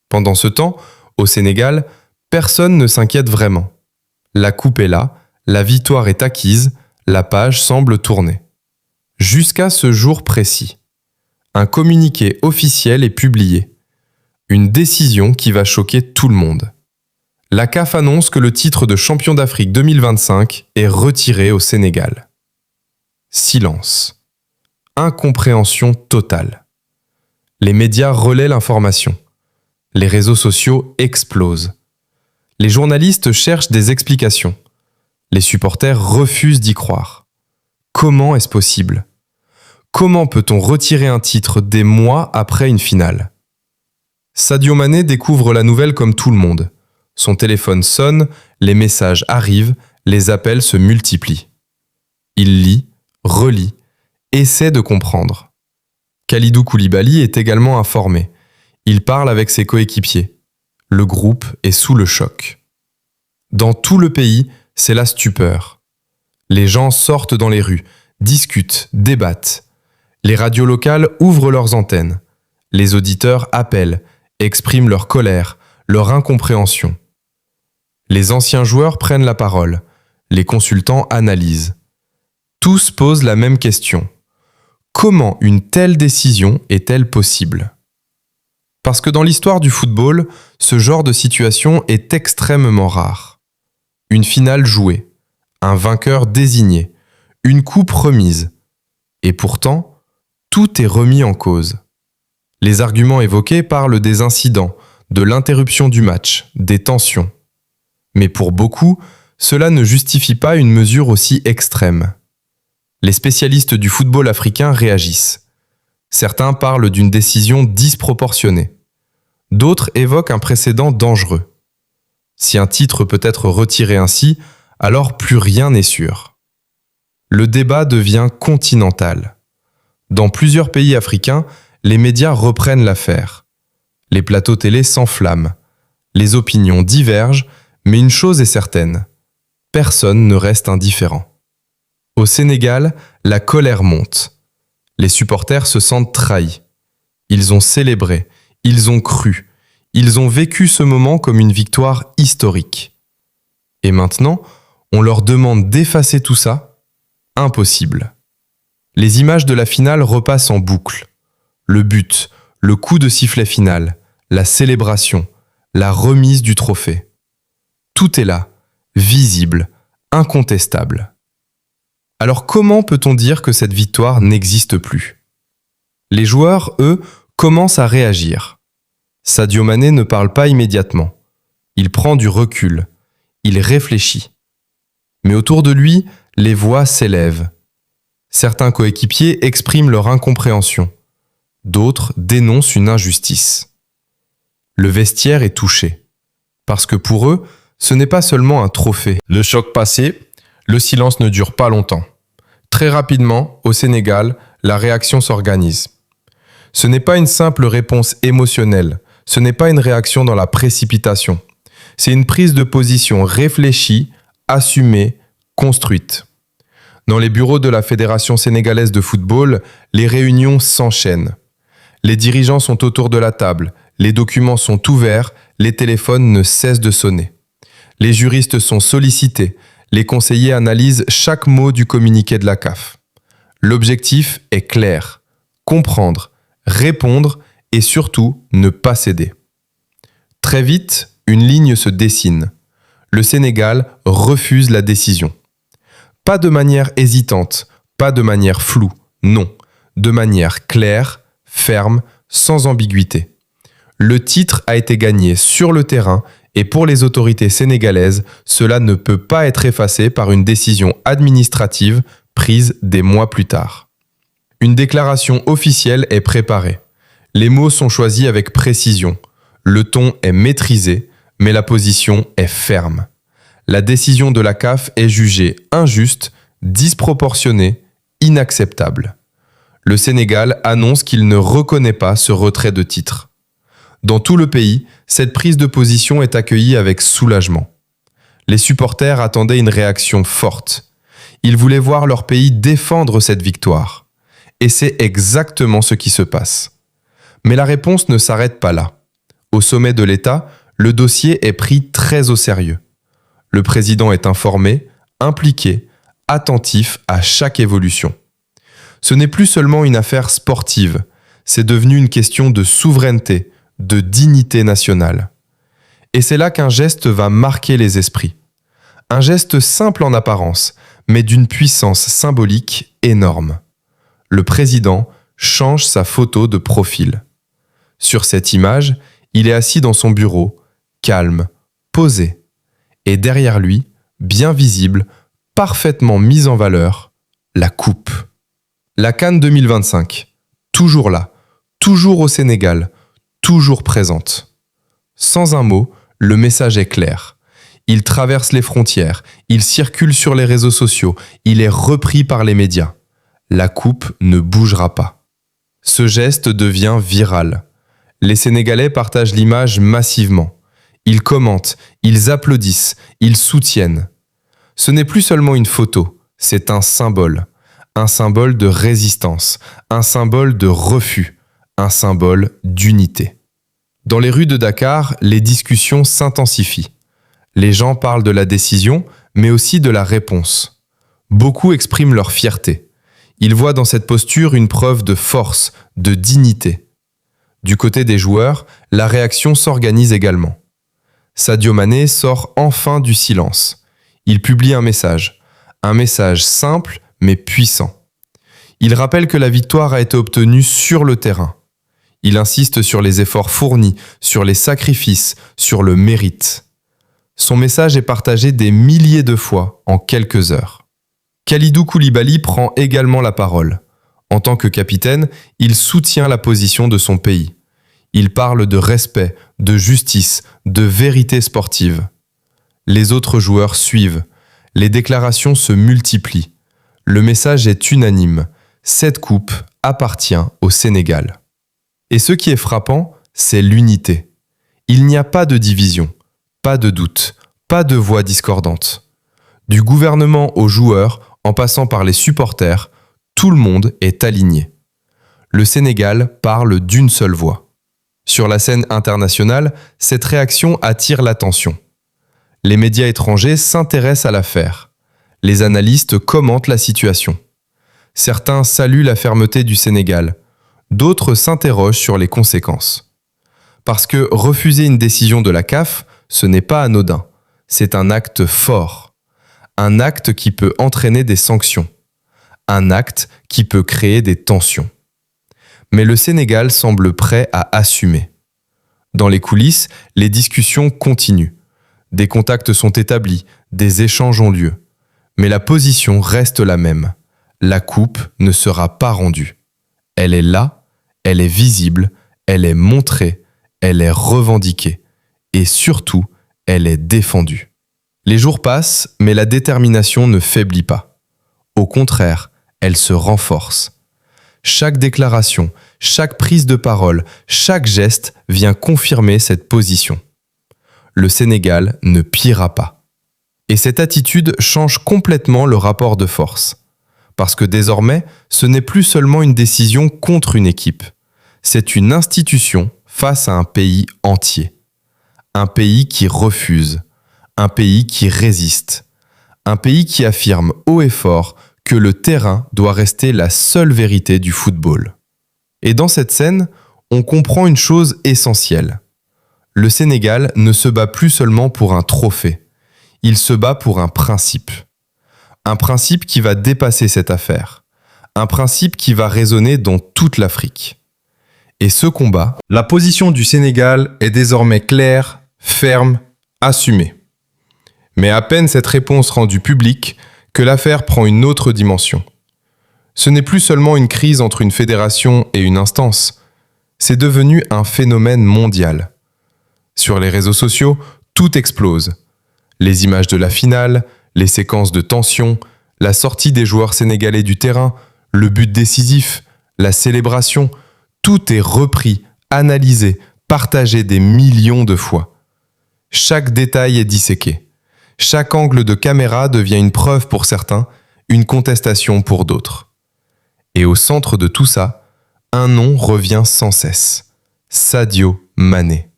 Pendant ce temps, au Sénégal, personne ne s'inquiète vraiment. La coupe est là, la victoire est acquise, la page semble tourner. Jusqu'à ce jour précis. Un communiqué officiel est publié. Une décision qui va choquer tout le monde. La CAF annonce que le titre de champion d'Afrique 2025 est retiré au Sénégal. Silence. Incompréhension totale. Les médias relaient l'information. Les réseaux sociaux explosent. Les journalistes cherchent des explications. Les supporters refusent d'y croire. Comment est-ce possible ? Comment peut-on retirer un titre des mois après une finale ? Sadio Mané découvre la nouvelle comme tout le monde. Son téléphone sonne, les messages arrivent, les appels se multiplient. Il lit, relit, essaie de comprendre. Kalidou Koulibaly est également informé. Il parle avec ses coéquipiers. Le groupe est sous le choc. Dans tout le pays, c'est la stupeur. Les gens sortent dans les rues, discutent, débattent. Les radios locales ouvrent leurs antennes. Les auditeurs appellent, expriment leur colère, leur incompréhension. Les anciens joueurs prennent la parole. Les consultants analysent. Tous posent la même question. Comment une telle décision est-elle possible ? Parce que dans l'histoire du football, ce genre de situation est extrêmement rare. Une finale jouée, un vainqueur désigné, une coupe remise. Et pourtant, tout est remis en cause. Les arguments évoqués parlent des incidents, de l'interruption du match, des tensions. Mais pour beaucoup, cela ne justifie pas une mesure aussi extrême. Les spécialistes du football africain réagissent. Certains parlent d'une décision disproportionnée. D'autres évoquent un précédent dangereux. Si un titre peut être retiré ainsi, alors plus rien n'est sûr. Le débat devient continental. Dans plusieurs pays africains, les médias reprennent l'affaire. Les plateaux télé s'enflamment. Les opinions divergent, mais une chose est certaine. Personne ne reste indifférent. Au Sénégal, la colère monte. Les supporters se sentent trahis. Ils ont célébré, ils ont cru, ils ont vécu ce moment comme une victoire historique. Et maintenant, on leur demande d'effacer tout ça ? Impossible. Les images de la finale repassent en boucle. Le but, le coup de sifflet final, la célébration, la remise du trophée. Tout est là, visible, incontestable. Alors comment peut-on dire que cette victoire n'existe plus ? Les joueurs, eux, commencent à réagir. Sadio Mané ne parle pas immédiatement. Il prend du recul. Il réfléchit. Mais autour de lui, les voix s'élèvent. Certains coéquipiers expriment leur incompréhension. D'autres dénoncent une injustice. Le vestiaire est touché. Parce que pour eux, ce n'est pas seulement un trophée. Le choc passé, le silence ne dure pas longtemps. Très rapidement, au Sénégal, la réaction s'organise. Ce n'est pas une simple réponse émotionnelle, ce n'est pas une réaction dans la précipitation. C'est une prise de position réfléchie, assumée, construite. Dans les bureaux de la Fédération sénégalaise de football, les réunions s'enchaînent. Les dirigeants sont autour de la table, les documents sont ouverts, les téléphones ne cessent de sonner. Les juristes sont sollicités, les conseillers analysent chaque mot du communiqué de la CAF. L'objectif est clair, comprendre, répondre et surtout ne pas céder. Très vite, une ligne se dessine. Le Sénégal refuse la décision. Pas de manière hésitante, pas de manière floue, non, de manière claire, ferme, sans ambiguïté. Le titre a été gagné sur le terrain et pour les autorités sénégalaises, cela ne peut pas être effacé par une décision administrative prise des mois plus tard. Une déclaration officielle est préparée. Les mots sont choisis avec précision. Le ton est maîtrisé, mais la position est ferme. La décision de la CAF est jugée injuste, disproportionnée, inacceptable. Le Sénégal annonce qu'il ne reconnaît pas ce retrait de titre. Dans tout le pays, cette prise de position est accueillie avec soulagement. Les supporters attendaient une réaction forte. Ils voulaient voir leur pays défendre cette victoire. Et c'est exactement ce qui se passe. Mais la réponse ne s'arrête pas là. Au sommet de l'État, le dossier est pris très au sérieux. Le président est informé, impliqué, attentif à chaque évolution. Ce n'est plus seulement une affaire sportive, c'est devenu une question de souveraineté, de dignité nationale. Et c'est là qu'un geste va marquer les esprits. Un geste simple en apparence, mais d'une puissance symbolique énorme. Le président change sa photo de profil. Sur cette image, il est assis dans son bureau, calme, posé. Et derrière lui, bien visible, parfaitement mise en valeur, la coupe. La CAN 2025, toujours là, toujours au Sénégal, toujours présente. Sans un mot, le message est clair. il traverse les frontières, il circule sur les réseaux sociaux, il est repris par les médias. La coupe ne bougera pas. Ce geste devient viral. Les Sénégalais partagent l'image massivement. Ils commentent, ils applaudissent, ils soutiennent. Ce n'est plus seulement une photo, c'est un symbole de résistance, un symbole de refus, un symbole d'unité. Dans les rues de Dakar, les discussions s'intensifient. Les gens parlent de la décision, mais aussi de la réponse. Beaucoup expriment leur fierté. Ils voient dans cette posture une preuve de force, de dignité. Du côté des joueurs, la réaction s'organise également. Sadio Mané sort enfin du silence. Il publie un message simple mais puissant. Il rappelle que la victoire a été obtenue sur le terrain. Il insiste sur les efforts fournis, sur les sacrifices, sur le mérite. Son message est partagé des milliers de fois en quelques heures. Kalidou Koulibaly prend également la parole. En tant que capitaine, il soutient la position de son pays. Il parle de respect, de justice, de vérité sportive. Les autres joueurs suivent. Les déclarations se multiplient. Le message est unanime. Cette coupe appartient au Sénégal. Et ce qui est frappant, c'est l'unité. Il n'y a pas de division, pas de doute, pas de voix discordantes. Du gouvernement aux joueurs, en passant par les supporters, tout le monde est aligné. Le Sénégal parle d'une seule voix. Sur la scène internationale, cette réaction attire l'attention. Les médias étrangers s'intéressent à l'affaire. Les analystes commentent la situation. Certains saluent la fermeté du Sénégal. D'autres s'interrogent sur les conséquences. Parce que refuser une décision de la CAF, ce n'est pas anodin. C'est un acte fort. Un acte qui peut entraîner des sanctions. Un acte qui peut créer des tensions. Mais le Sénégal semble prêt à assumer. Dans les coulisses, les discussions continuent. Des contacts sont établis, des échanges ont lieu. Mais la position reste la même. La coupe ne sera pas rendue. Elle est là, elle est visible, elle est montrée, elle est revendiquée. Et surtout, elle est défendue. Les jours passent, mais la détermination ne faiblit pas. Au contraire, elle se renforce. Chaque déclaration, chaque prise de parole, chaque geste vient confirmer cette position. Le Sénégal ne pillera pas. Et cette attitude change complètement le rapport de force. Parce que désormais, ce n'est plus seulement une décision contre une équipe. C'est une institution face à un pays entier. Un pays qui refuse. Un pays qui résiste. Un pays qui affirme haut et fort que le terrain doit rester la seule vérité du football. Et dans cette scène, on comprend une chose essentielle. Le Sénégal ne se bat plus seulement pour un trophée. Il se bat pour un principe. Un principe qui va dépasser cette affaire. Un principe qui va résonner dans toute l'Afrique. Et ce combat, la position du Sénégal est désormais claire, ferme, assumée. Mais à peine cette réponse rendue publique que l'affaire prend une autre dimension. Ce n'est plus seulement une crise entre une fédération et une instance, c'est devenu un phénomène mondial. Sur les réseaux sociaux, tout explose. Les images de la finale, les séquences de tension, la sortie des joueurs sénégalais du terrain, le but décisif, la célébration, tout est repris, analysé, partagé des millions de fois. Chaque détail est disséqué. Chaque angle de caméra devient une preuve pour certains, une contestation pour d'autres. Et au centre de tout ça, un nom revient sans cesse. Sadio Mané.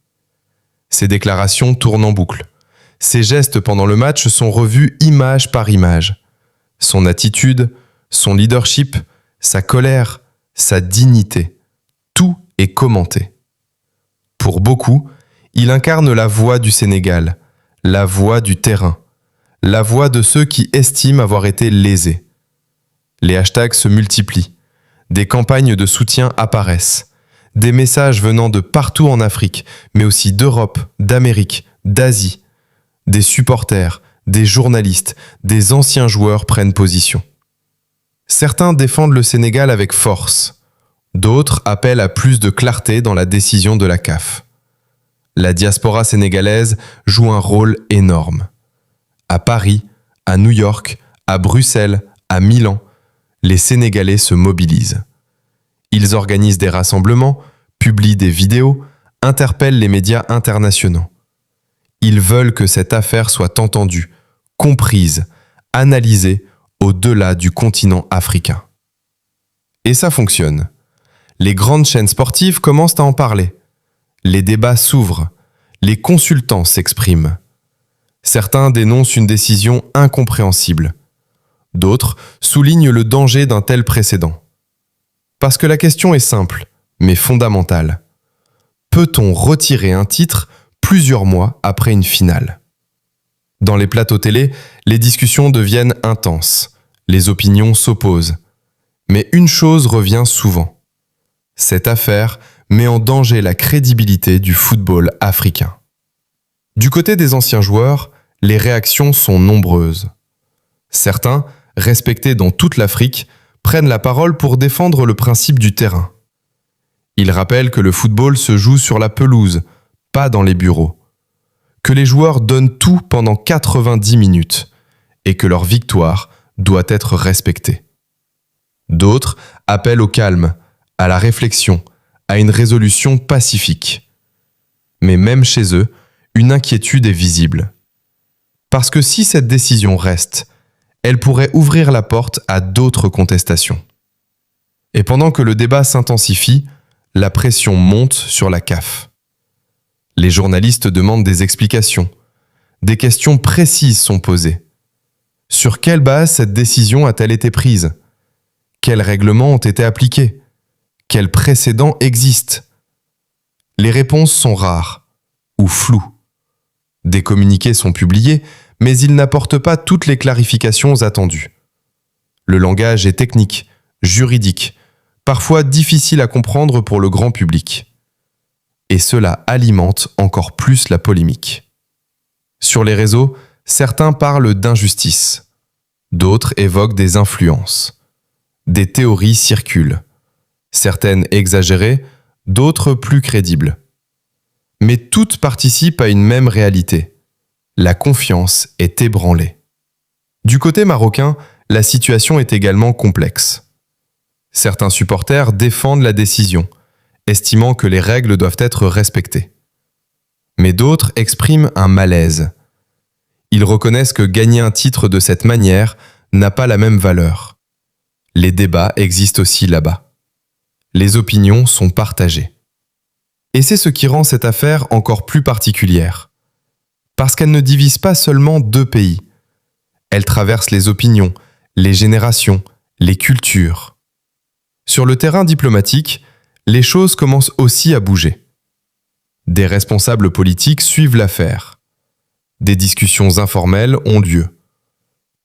Ses déclarations tournent en boucle. Ses gestes pendant le match sont revus image par image. Son attitude, son leadership, sa colère, sa dignité, tout est commenté. Pour beaucoup, il incarne la voix du Sénégal, la voix du terrain, la voix de ceux qui estiment avoir été lésés. Les hashtags se multiplient, des campagnes de soutien apparaissent, des messages venant de partout en Afrique, mais aussi d'Europe, d'Amérique, d'Asie. Des supporters, des journalistes, des anciens joueurs prennent position. Certains défendent le Sénégal avec force, d'autres appellent à plus de clarté dans la décision de la CAF. La diaspora sénégalaise joue un rôle énorme. À Paris, à New York, à Bruxelles, à Milan, les Sénégalais se mobilisent. Ils organisent des rassemblements, publient des vidéos, interpellent les médias internationaux. Ils veulent que cette affaire soit entendue, comprise, analysée au-delà du continent africain. Et ça fonctionne. Les grandes chaînes sportives commencent à en parler. Les débats s'ouvrent. Les consultants s'expriment. Certains dénoncent une décision incompréhensible. D'autres soulignent le danger d'un tel précédent. Parce que la question est simple, mais fondamentale. Peut-on retirer un titre plusieurs mois après une finale ? Dans les plateaux télé, les discussions deviennent intenses. Les opinions s'opposent. Mais une chose revient souvent. Cette affaire met en danger la crédibilité du football africain. Du côté des anciens joueurs, les réactions sont nombreuses. Certains, respectés dans toute l'Afrique, prennent la parole pour défendre le principe du terrain. Ils rappellent que le football se joue sur la pelouse, pas dans les bureaux. Que les joueurs donnent tout pendant 90 minutes et que leur victoire doit être respectée. D'autres appellent au calme, à la réflexion, à une résolution pacifique. Mais même chez eux, une inquiétude est visible. Parce que si cette décision reste, elle pourrait ouvrir la porte à d'autres contestations. Et pendant que le débat s'intensifie, la pression monte sur la CAF. Les journalistes demandent des explications. Des questions précises sont posées. Sur quelle base cette décision a-t-elle été prise ? Quels règlements ont été appliqués ? Quels précédents existent ? Les réponses sont rares ou floues. Des communiqués sont publiés, mais ils n'apportent pas toutes les clarifications attendues. Le langage est technique, juridique, parfois difficile à comprendre pour le grand public. Et cela alimente encore plus la polémique. Sur les réseaux, certains parlent d'injustice. D'autres évoquent des influences. Des théories circulent. Certaines exagérées, d'autres plus crédibles. Mais toutes participent à une même réalité. La confiance est ébranlée. Du côté marocain, la situation est également complexe. Certains supporters défendent la décision, estimant que les règles doivent être respectées. Mais d'autres expriment un malaise. Ils reconnaissent que gagner un titre de cette manière n'a pas la même valeur. Les débats existent aussi là-bas. Les opinions sont partagées. Et c'est ce qui rend cette affaire encore plus particulière. Parce qu'elle ne divise pas seulement deux pays. Elle traverse les opinions, les générations, les cultures. Sur le terrain diplomatique, les choses commencent aussi à bouger. Des responsables politiques suivent l'affaire. Des discussions informelles ont lieu.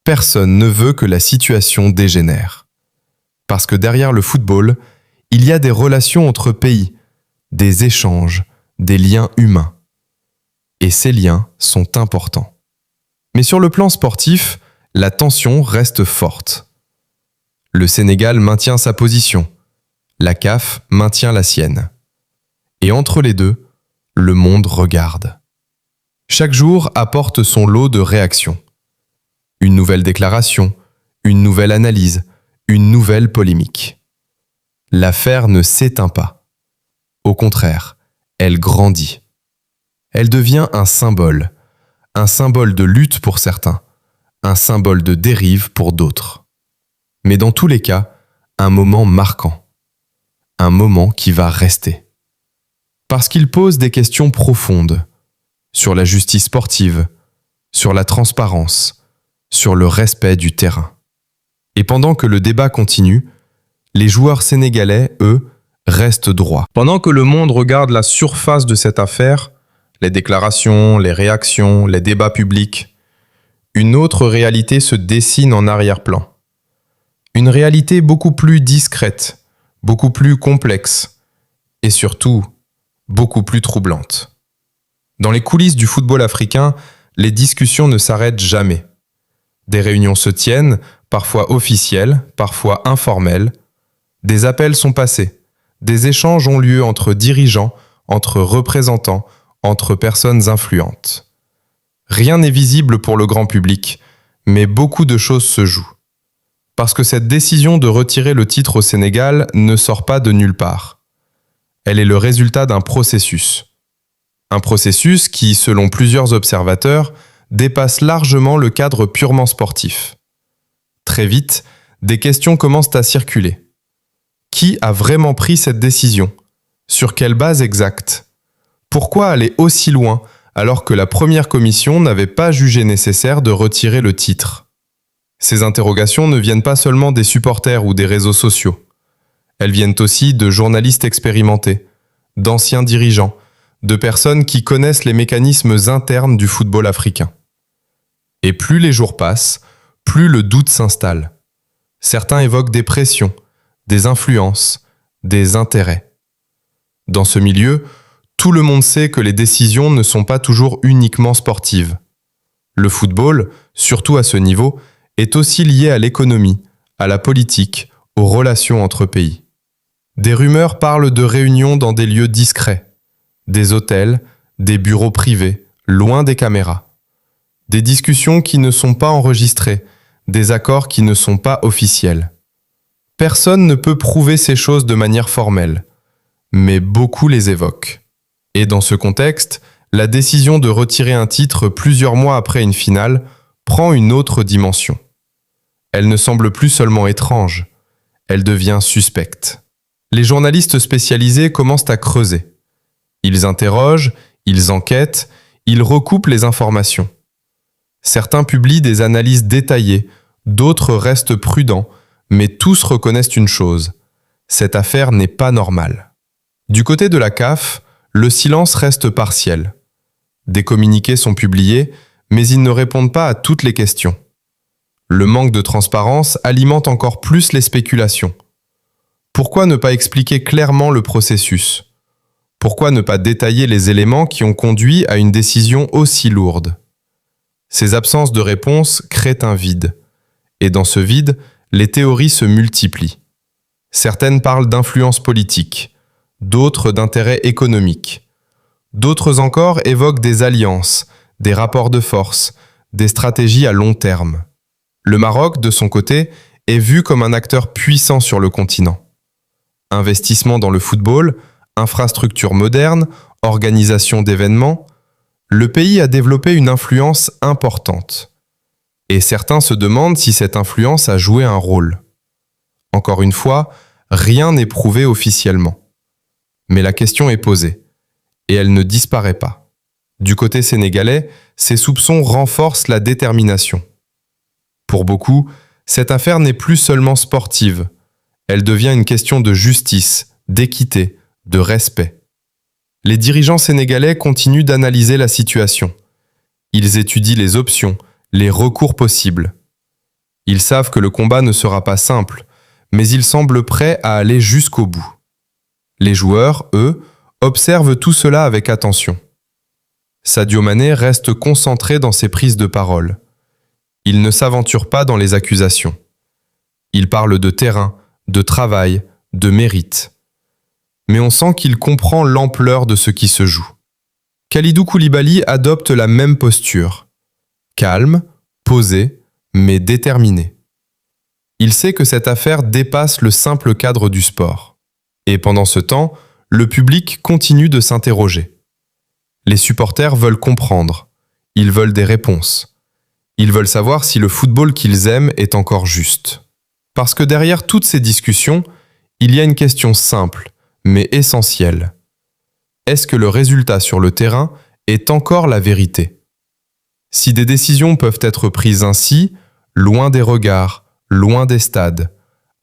Personne ne veut que la situation dégénère. Parce que derrière le football, il y a des relations entre pays, des échanges, des liens humains. Et ces liens sont importants. Mais sur le plan sportif, la tension reste forte. Le Sénégal maintient sa position. La CAF maintient la sienne. Et entre les deux, le monde regarde. Chaque jour apporte son lot de réactions. Une nouvelle déclaration, une nouvelle analyse, une nouvelle polémique. L'affaire ne s'éteint pas. Au contraire, elle grandit. Elle devient un symbole de lutte pour certains, un symbole de dérive pour d'autres. Mais dans tous les cas, un moment marquant. Un moment qui va rester. Parce qu'il pose des questions profondes sur la justice sportive, sur la transparence, sur le respect du terrain. Et pendant que le débat continue, les joueurs sénégalais, eux, restent droits. Pendant que le monde regarde la surface de cette affaire, les déclarations, les réactions, les débats publics, une autre réalité se dessine en arrière-plan. Une réalité beaucoup plus discrète, beaucoup plus complexe et surtout beaucoup plus troublante. Dans les coulisses du football africain, les discussions ne s'arrêtent jamais. Des réunions se tiennent, parfois officielles, parfois informelles. Des appels sont passés. Des échanges ont lieu entre dirigeants, entre représentants, entre personnes influentes. Rien n'est visible pour le grand public, mais beaucoup de choses se jouent. Parce que cette décision de retirer le titre au Sénégal ne sort pas de nulle part. Elle est le résultat d'un processus. Un processus qui, selon plusieurs observateurs, dépasse largement le cadre purement sportif. Très vite, des questions commencent à circuler. Qui a vraiment pris cette décision? Sur quelle base exacte? Pourquoi aller aussi loin alors que la première commission n'avait pas jugé nécessaire de retirer le titre? Ces interrogations ne viennent pas seulement des supporters ou des réseaux sociaux. Elles viennent aussi de journalistes expérimentés, d'anciens dirigeants, de personnes qui connaissent les mécanismes internes du football africain. Et plus les jours passent, plus le doute s'installe. Certains évoquent des pressions, des influences, des intérêts. Dans ce milieu, tout le monde sait que les décisions ne sont pas toujours uniquement sportives. Le football, surtout à ce niveau, est aussi lié à l'économie, à la politique, aux relations entre pays. Des rumeurs parlent de réunions dans des lieux discrets, des hôtels, des bureaux privés, loin des caméras. Des discussions qui ne sont pas enregistrées, des accords qui ne sont pas officiels. Personne ne peut prouver ces choses de manière formelle, mais beaucoup les évoquent. Et dans ce contexte, la décision de retirer un titre plusieurs mois après une finale prend une autre dimension. Elle ne semble plus seulement étrange, elle devient suspecte. Les journalistes spécialisés commencent à creuser. Ils interrogent, ils enquêtent, ils recoupent les informations. Certains publient des analyses détaillées, d'autres restent prudents, mais tous reconnaissent une chose, cette affaire n'est pas normale. Du côté de la CAF, le silence reste partiel. Des communiqués sont publiés, mais ils ne répondent pas à toutes les questions. Le manque de transparence alimente encore plus les spéculations. Pourquoi ne pas expliquer clairement le processus? Pourquoi ne pas détailler les éléments qui ont conduit à une décision aussi lourde? Ces absences de réponse créent un vide. Et dans ce vide, les théories se multiplient. Certaines parlent d'influence politique, d'autres d'intérêts économiques. D'autres encore évoquent des alliances, des rapports de force, des stratégies à long terme. Le Maroc, de son côté, est vu comme un acteur puissant sur le continent. Investissement dans le football, infrastructures modernes, organisation d'événements, le pays a développé une influence importante. Et certains se demandent si cette influence a joué un rôle. Encore une fois, rien n'est prouvé officiellement. Mais la question est posée, et elle ne disparaît pas. Du côté sénégalais, ces soupçons renforcent la détermination. Pour beaucoup, cette affaire n'est plus seulement sportive, elle devient une question de justice, d'équité, de respect. Les dirigeants sénégalais continuent d'analyser la situation. Ils étudient les options, les recours possibles. Ils savent que le combat ne sera pas simple, mais ils semblent prêts à aller jusqu'au bout. Les joueurs, eux, observent tout cela avec attention. Sadio Mané reste concentré dans ses prises de parole. Il ne s'aventure pas dans les accusations. Il parle de terrain, de travail, de mérite. Mais on sent qu'il comprend l'ampleur de ce qui se joue. Kalidou Koulibaly adopte la même posture. Calme, posé, mais déterminé. Il sait que cette affaire dépasse le simple cadre du sport. Et pendant ce temps, le public continue de s'interroger. Les supporters veulent comprendre. Ils veulent des réponses. Ils veulent savoir si le football qu'ils aiment est encore juste. Parce que derrière toutes ces discussions, il y a une question simple, mais essentielle. Est-ce que le résultat sur le terrain est encore la vérité? Si des décisions peuvent être prises ainsi, loin des regards, loin des stades,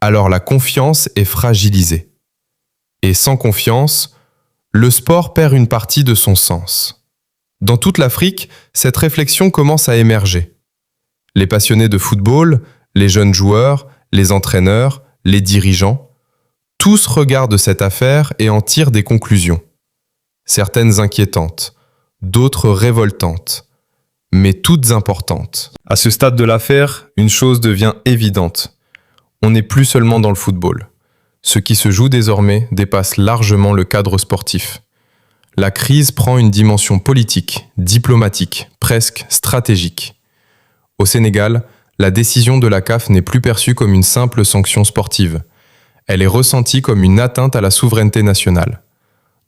alors la confiance est fragilisée. Et sans confiance, le sport perd une partie de son sens. Dans toute l'Afrique, cette réflexion commence à émerger. Les passionnés de football, les jeunes joueurs, les entraîneurs, les dirigeants, tous regardent cette affaire et en tirent des conclusions. Certaines inquiétantes, d'autres révoltantes, mais toutes importantes. À ce stade de l'affaire, une chose devient évidente. On n'est plus seulement dans le football. Ce qui se joue désormais dépasse largement le cadre sportif. La crise prend une dimension politique, diplomatique, presque stratégique. Au Sénégal, la décision de la CAF n'est plus perçue comme une simple sanction sportive. Elle est ressentie comme une atteinte à la souveraineté nationale.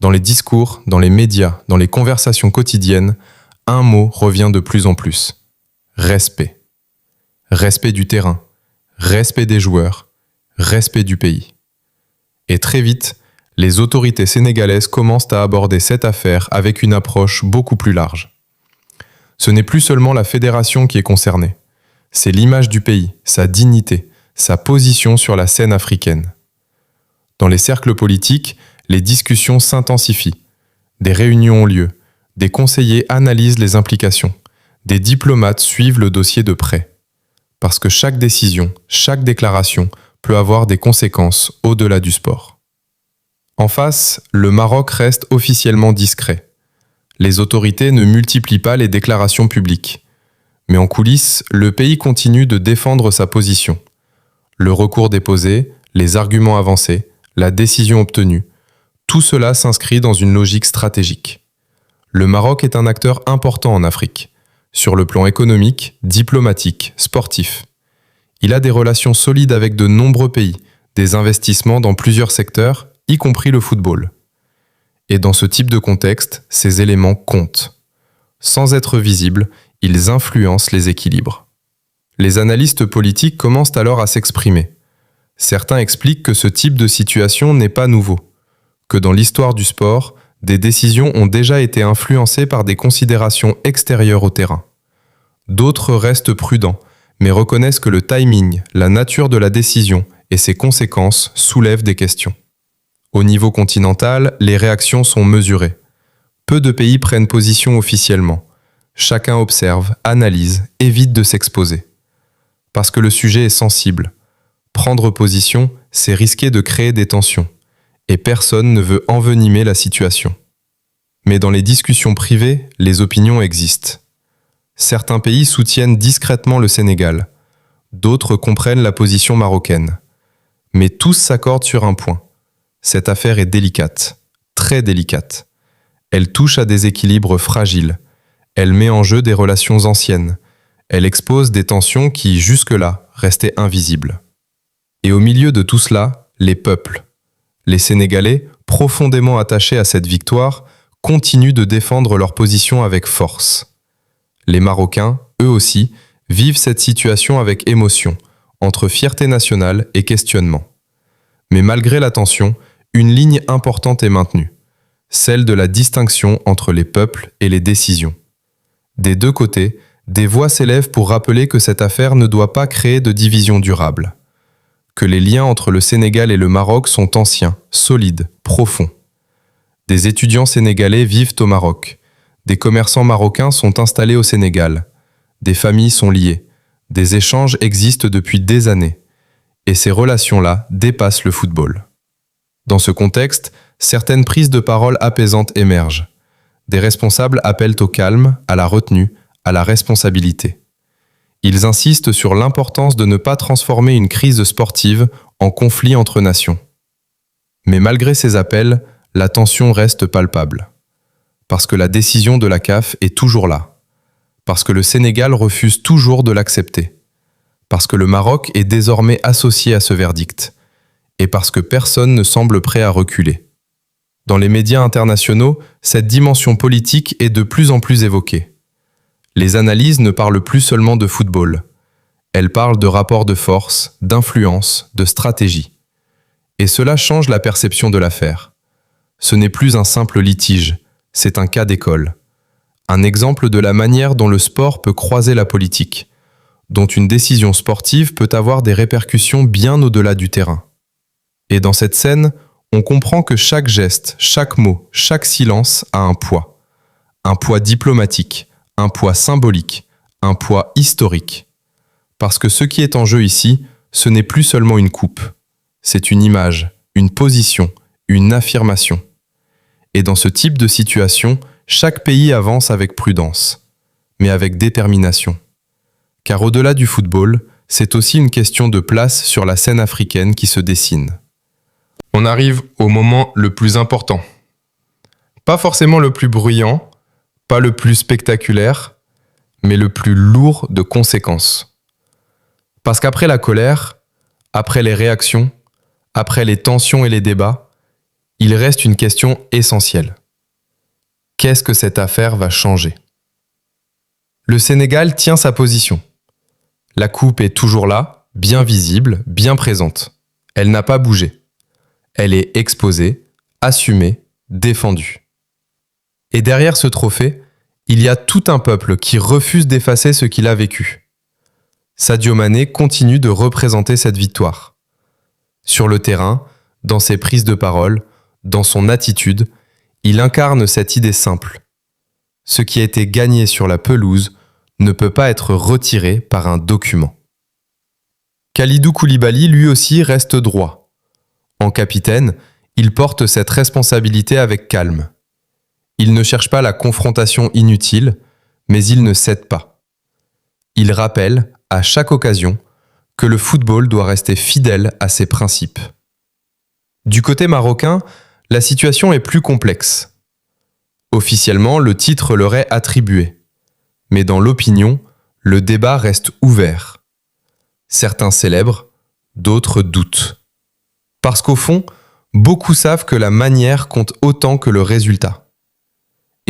Dans les discours, dans les médias, dans les conversations quotidiennes, un mot revient de plus en plus. Respect. Respect du terrain, respect des joueurs, respect du pays. Et très vite, les autorités sénégalaises commencent à aborder cette affaire avec une approche beaucoup plus large. Ce n'est plus seulement la fédération qui est concernée, c'est l'image du pays, sa dignité, sa position sur la scène africaine. Dans les cercles politiques, les discussions s'intensifient. Des réunions ont lieu, des conseillers analysent les implications, des diplomates suivent le dossier de près. Parce que chaque décision, chaque déclaration peut avoir des conséquences au-delà du sport. En face, le Maroc reste officiellement discret. Les autorités ne multiplient pas les déclarations publiques. Mais en coulisses, le pays continue de défendre sa position. Le recours déposé, les arguments avancés, la décision obtenue, tout cela s'inscrit dans une logique stratégique. Le Maroc est un acteur important en Afrique, sur le plan économique, diplomatique, sportif. Il a des relations solides avec de nombreux pays, des investissements dans plusieurs secteurs, y compris le football. Et dans ce type de contexte, ces éléments comptent. Sans être visibles, ils influencent les équilibres. Les analystes politiques commencent alors à s'exprimer. Certains expliquent que ce type de situation n'est pas nouveau, que dans l'histoire du sport, des décisions ont déjà été influencées par des considérations extérieures au terrain. D'autres restent prudents, mais reconnaissent que le timing, la nature de la décision et ses conséquences soulèvent des questions. Au niveau continental, les réactions sont mesurées. Peu de pays prennent position officiellement. Chacun observe, analyse, évite de s'exposer. Parce que le sujet est sensible. Prendre position, c'est risquer de créer des tensions. Et personne ne veut envenimer la situation. Mais dans les discussions privées, les opinions existent. Certains pays soutiennent discrètement le Sénégal. D'autres comprennent la position marocaine. Mais tous s'accordent sur un point. Cette affaire est délicate, très délicate. Elle touche à des équilibres fragiles. Elle met en jeu des relations anciennes. Elle expose des tensions qui, jusque-là, restaient invisibles. Et au milieu de tout cela, les peuples. Les Sénégalais, profondément attachés à cette victoire, continuent de défendre leur position avec force. Les Marocains, eux aussi, vivent cette situation avec émotion, entre fierté nationale et questionnement. Mais malgré la tension, une ligne importante est maintenue, celle de la distinction entre les peuples et les décisions. Des deux côtés, des voix s'élèvent pour rappeler que cette affaire ne doit pas créer de division durable, que les liens entre le Sénégal et le Maroc sont anciens, solides, profonds. Des étudiants sénégalais vivent au Maroc, des commerçants marocains sont installés au Sénégal, des familles sont liées, des échanges existent depuis des années, et ces relations-là dépassent le football. Dans ce contexte, certaines prises de parole apaisantes émergent. Des responsables appellent au calme, à la retenue, à la responsabilité. Ils insistent sur l'importance de ne pas transformer une crise sportive en conflit entre nations. Mais malgré ces appels, la tension reste palpable. Parce que la décision de la CAF est toujours là. Parce que le Sénégal refuse toujours de l'accepter. Parce que le Maroc est désormais associé à ce verdict. Et parce que personne ne semble prêt à reculer. Dans les médias internationaux, cette dimension politique est de plus en plus évoquée. Les analyses ne parlent plus seulement de football. Elles parlent de rapports de force, d'influence, de stratégie. Et cela change la perception de l'affaire. Ce n'est plus un simple litige, c'est un cas d'école. Un exemple de la manière dont le sport peut croiser la politique, dont une décision sportive peut avoir des répercussions bien au-delà du terrain. Et dans cette scène, on comprend que chaque geste, chaque mot, chaque silence a un poids. Un poids diplomatique, un poids symbolique, un poids historique. Parce que ce qui est en jeu ici, ce n'est plus seulement une coupe. C'est une image, une position, une affirmation. Et dans ce type de situation, chaque pays avance avec prudence, mais avec détermination. Car au-delà du football, c'est aussi une question de place sur la scène africaine qui se dessine. On arrive au moment le plus important. Pas forcément le plus bruyant, pas le plus spectaculaire, mais le plus lourd de conséquences. Parce qu'après la colère, après les réactions, après les tensions et les débats, il reste une question essentielle. Qu'est-ce que cette affaire va changer ? Le Sénégal tient sa position. La coupe est toujours là, bien visible, bien présente. Elle n'a pas bougé. Elle est exposée, assumée, défendue. Et derrière ce trophée, il y a tout un peuple qui refuse d'effacer ce qu'il a vécu. Sadio Mané continue de représenter cette victoire. Sur le terrain, dans ses prises de parole, dans son attitude, il incarne cette idée simple. Ce qui a été gagné sur la pelouse ne peut pas être retiré par un document. Kalidou Koulibaly, lui aussi, reste droit. En capitaine, il porte cette responsabilité avec calme. Il ne cherche pas la confrontation inutile, mais il ne cède pas. Il rappelle, à chaque occasion, que le football doit rester fidèle à ses principes. Du côté marocain, la situation est plus complexe. Officiellement, le titre leur est attribué. Mais dans l'opinion, le débat reste ouvert. Certains célèbrent, d'autres doutent. Parce qu'au fond, beaucoup savent que la manière compte autant que le résultat.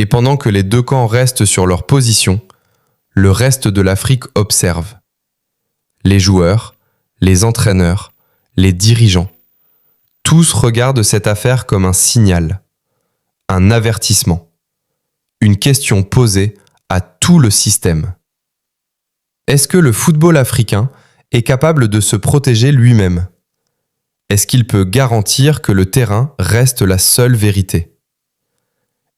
Et pendant que les deux camps restent sur leur position, le reste de l'Afrique observe. Les joueurs, les entraîneurs, les dirigeants, tous regardent cette affaire comme un signal, un avertissement, une question posée à tout le système. Est-ce que le football africain est capable de se protéger lui-même ? Est-ce qu'il peut garantir que le terrain reste la seule vérité ?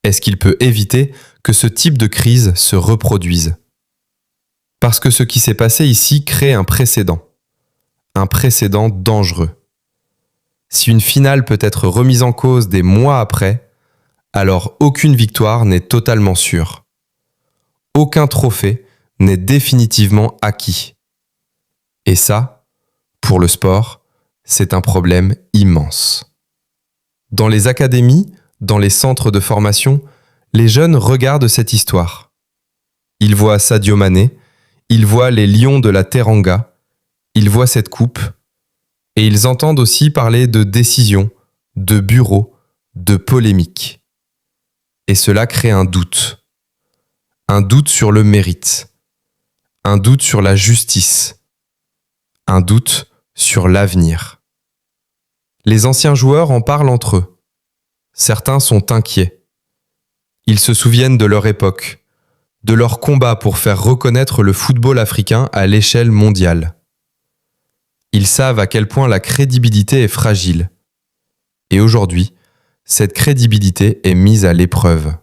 Est-ce qu'il peut éviter que ce type de crise se reproduise ? Parce que ce qui s'est passé ici crée un précédent dangereux. Si une finale peut être remise en cause des mois après, alors aucune victoire n'est totalement sûre. Aucun trophée n'est définitivement acquis. Et ça, pour le sport, c'est un problème immense. Dans les académies, dans les centres de formation, les jeunes regardent cette histoire. Ils voient Sadio Mané, ils voient les lions de la Teranga, ils voient cette coupe, et ils entendent aussi parler de décisions, de bureaux, de polémiques. Et cela crée un doute sur le mérite, un doute sur la justice, un doute sur l'avenir. Les anciens joueurs en parlent entre eux. Certains sont inquiets. Ils se souviennent de leur époque, de leur combat pour faire reconnaître le football africain à l'échelle mondiale. Ils savent à quel point la crédibilité est fragile. Et aujourd'hui, cette crédibilité est mise à l'épreuve.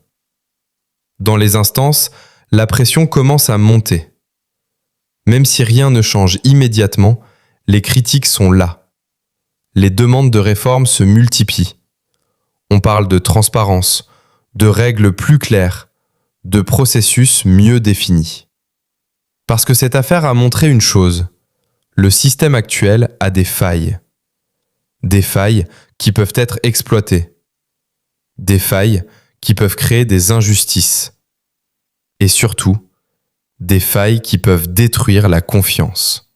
Dans les instances, la pression commence à monter. Même si rien ne change immédiatement, les critiques sont là. Les demandes de réforme se multiplient. On parle de transparence, de règles plus claires, de processus mieux définis. Parce que cette affaire a montré une chose. Le système actuel a des failles. Des failles qui peuvent être exploitées. Des failles qui peuvent créer des injustices. Et surtout, des failles qui peuvent détruire la confiance.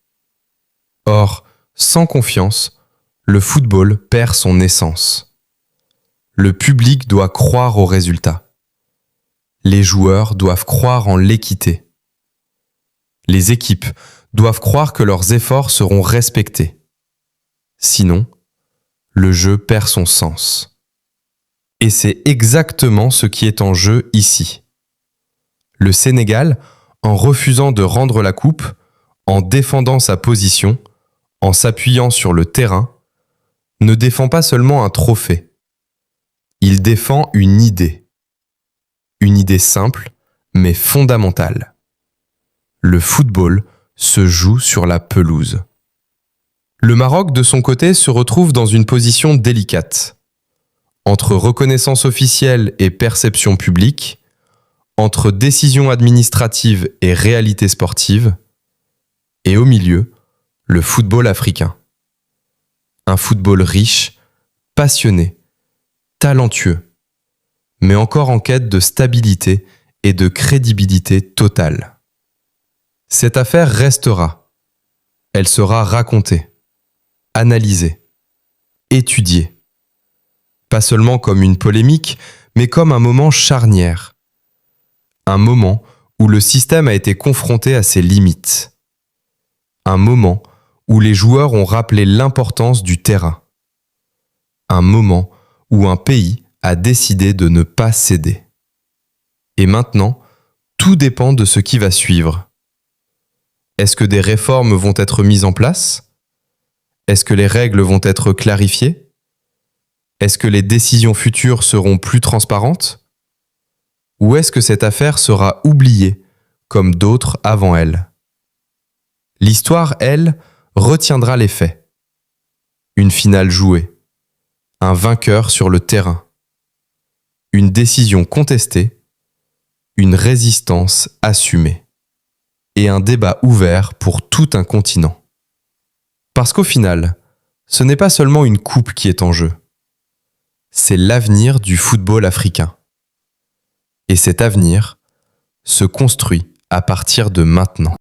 Or, sans confiance, le football perd son essence. Le public doit croire aux résultats. Les joueurs doivent croire en l'équité. Les équipes doivent croire que leurs efforts seront respectés. Sinon, le jeu perd son sens. Et c'est exactement ce qui est en jeu ici. Le Sénégal, en refusant de rendre la coupe, en défendant sa position, en s'appuyant sur le terrain, ne défend pas seulement un trophée. Il défend une idée. Une idée simple, mais fondamentale. Le football se joue sur la pelouse. Le Maroc, de son côté, se retrouve dans une position délicate. Entre reconnaissance officielle et perception publique, entre décision administrative et réalité sportive, et au milieu, le football africain. Un football riche, passionné, talentueux, mais encore en quête de stabilité et de crédibilité totale. Cette affaire restera. Elle sera racontée, analysée, étudiée. Pas seulement comme une polémique, mais comme un moment charnière. Un moment où le système a été confronté à ses limites. Un moment où les joueurs ont rappelé l'importance du terrain. Un moment où un pays a décidé de ne pas céder. Et maintenant, tout dépend de ce qui va suivre. Est-ce que des réformes vont être mises en place? Est-ce que les règles vont être clarifiées? Est-ce que les décisions futures seront plus transparentes? Ou est-ce que cette affaire sera oubliée, comme d'autres avant elle? L'histoire, elle, retiendra les faits. Une finale jouée, un vainqueur sur le terrain, une décision contestée, une résistance assumée, et un débat ouvert pour tout un continent. Parce qu'au final, ce n'est pas seulement une coupe qui est en jeu, c'est l'avenir du football africain. Et cet avenir se construit à partir de maintenant.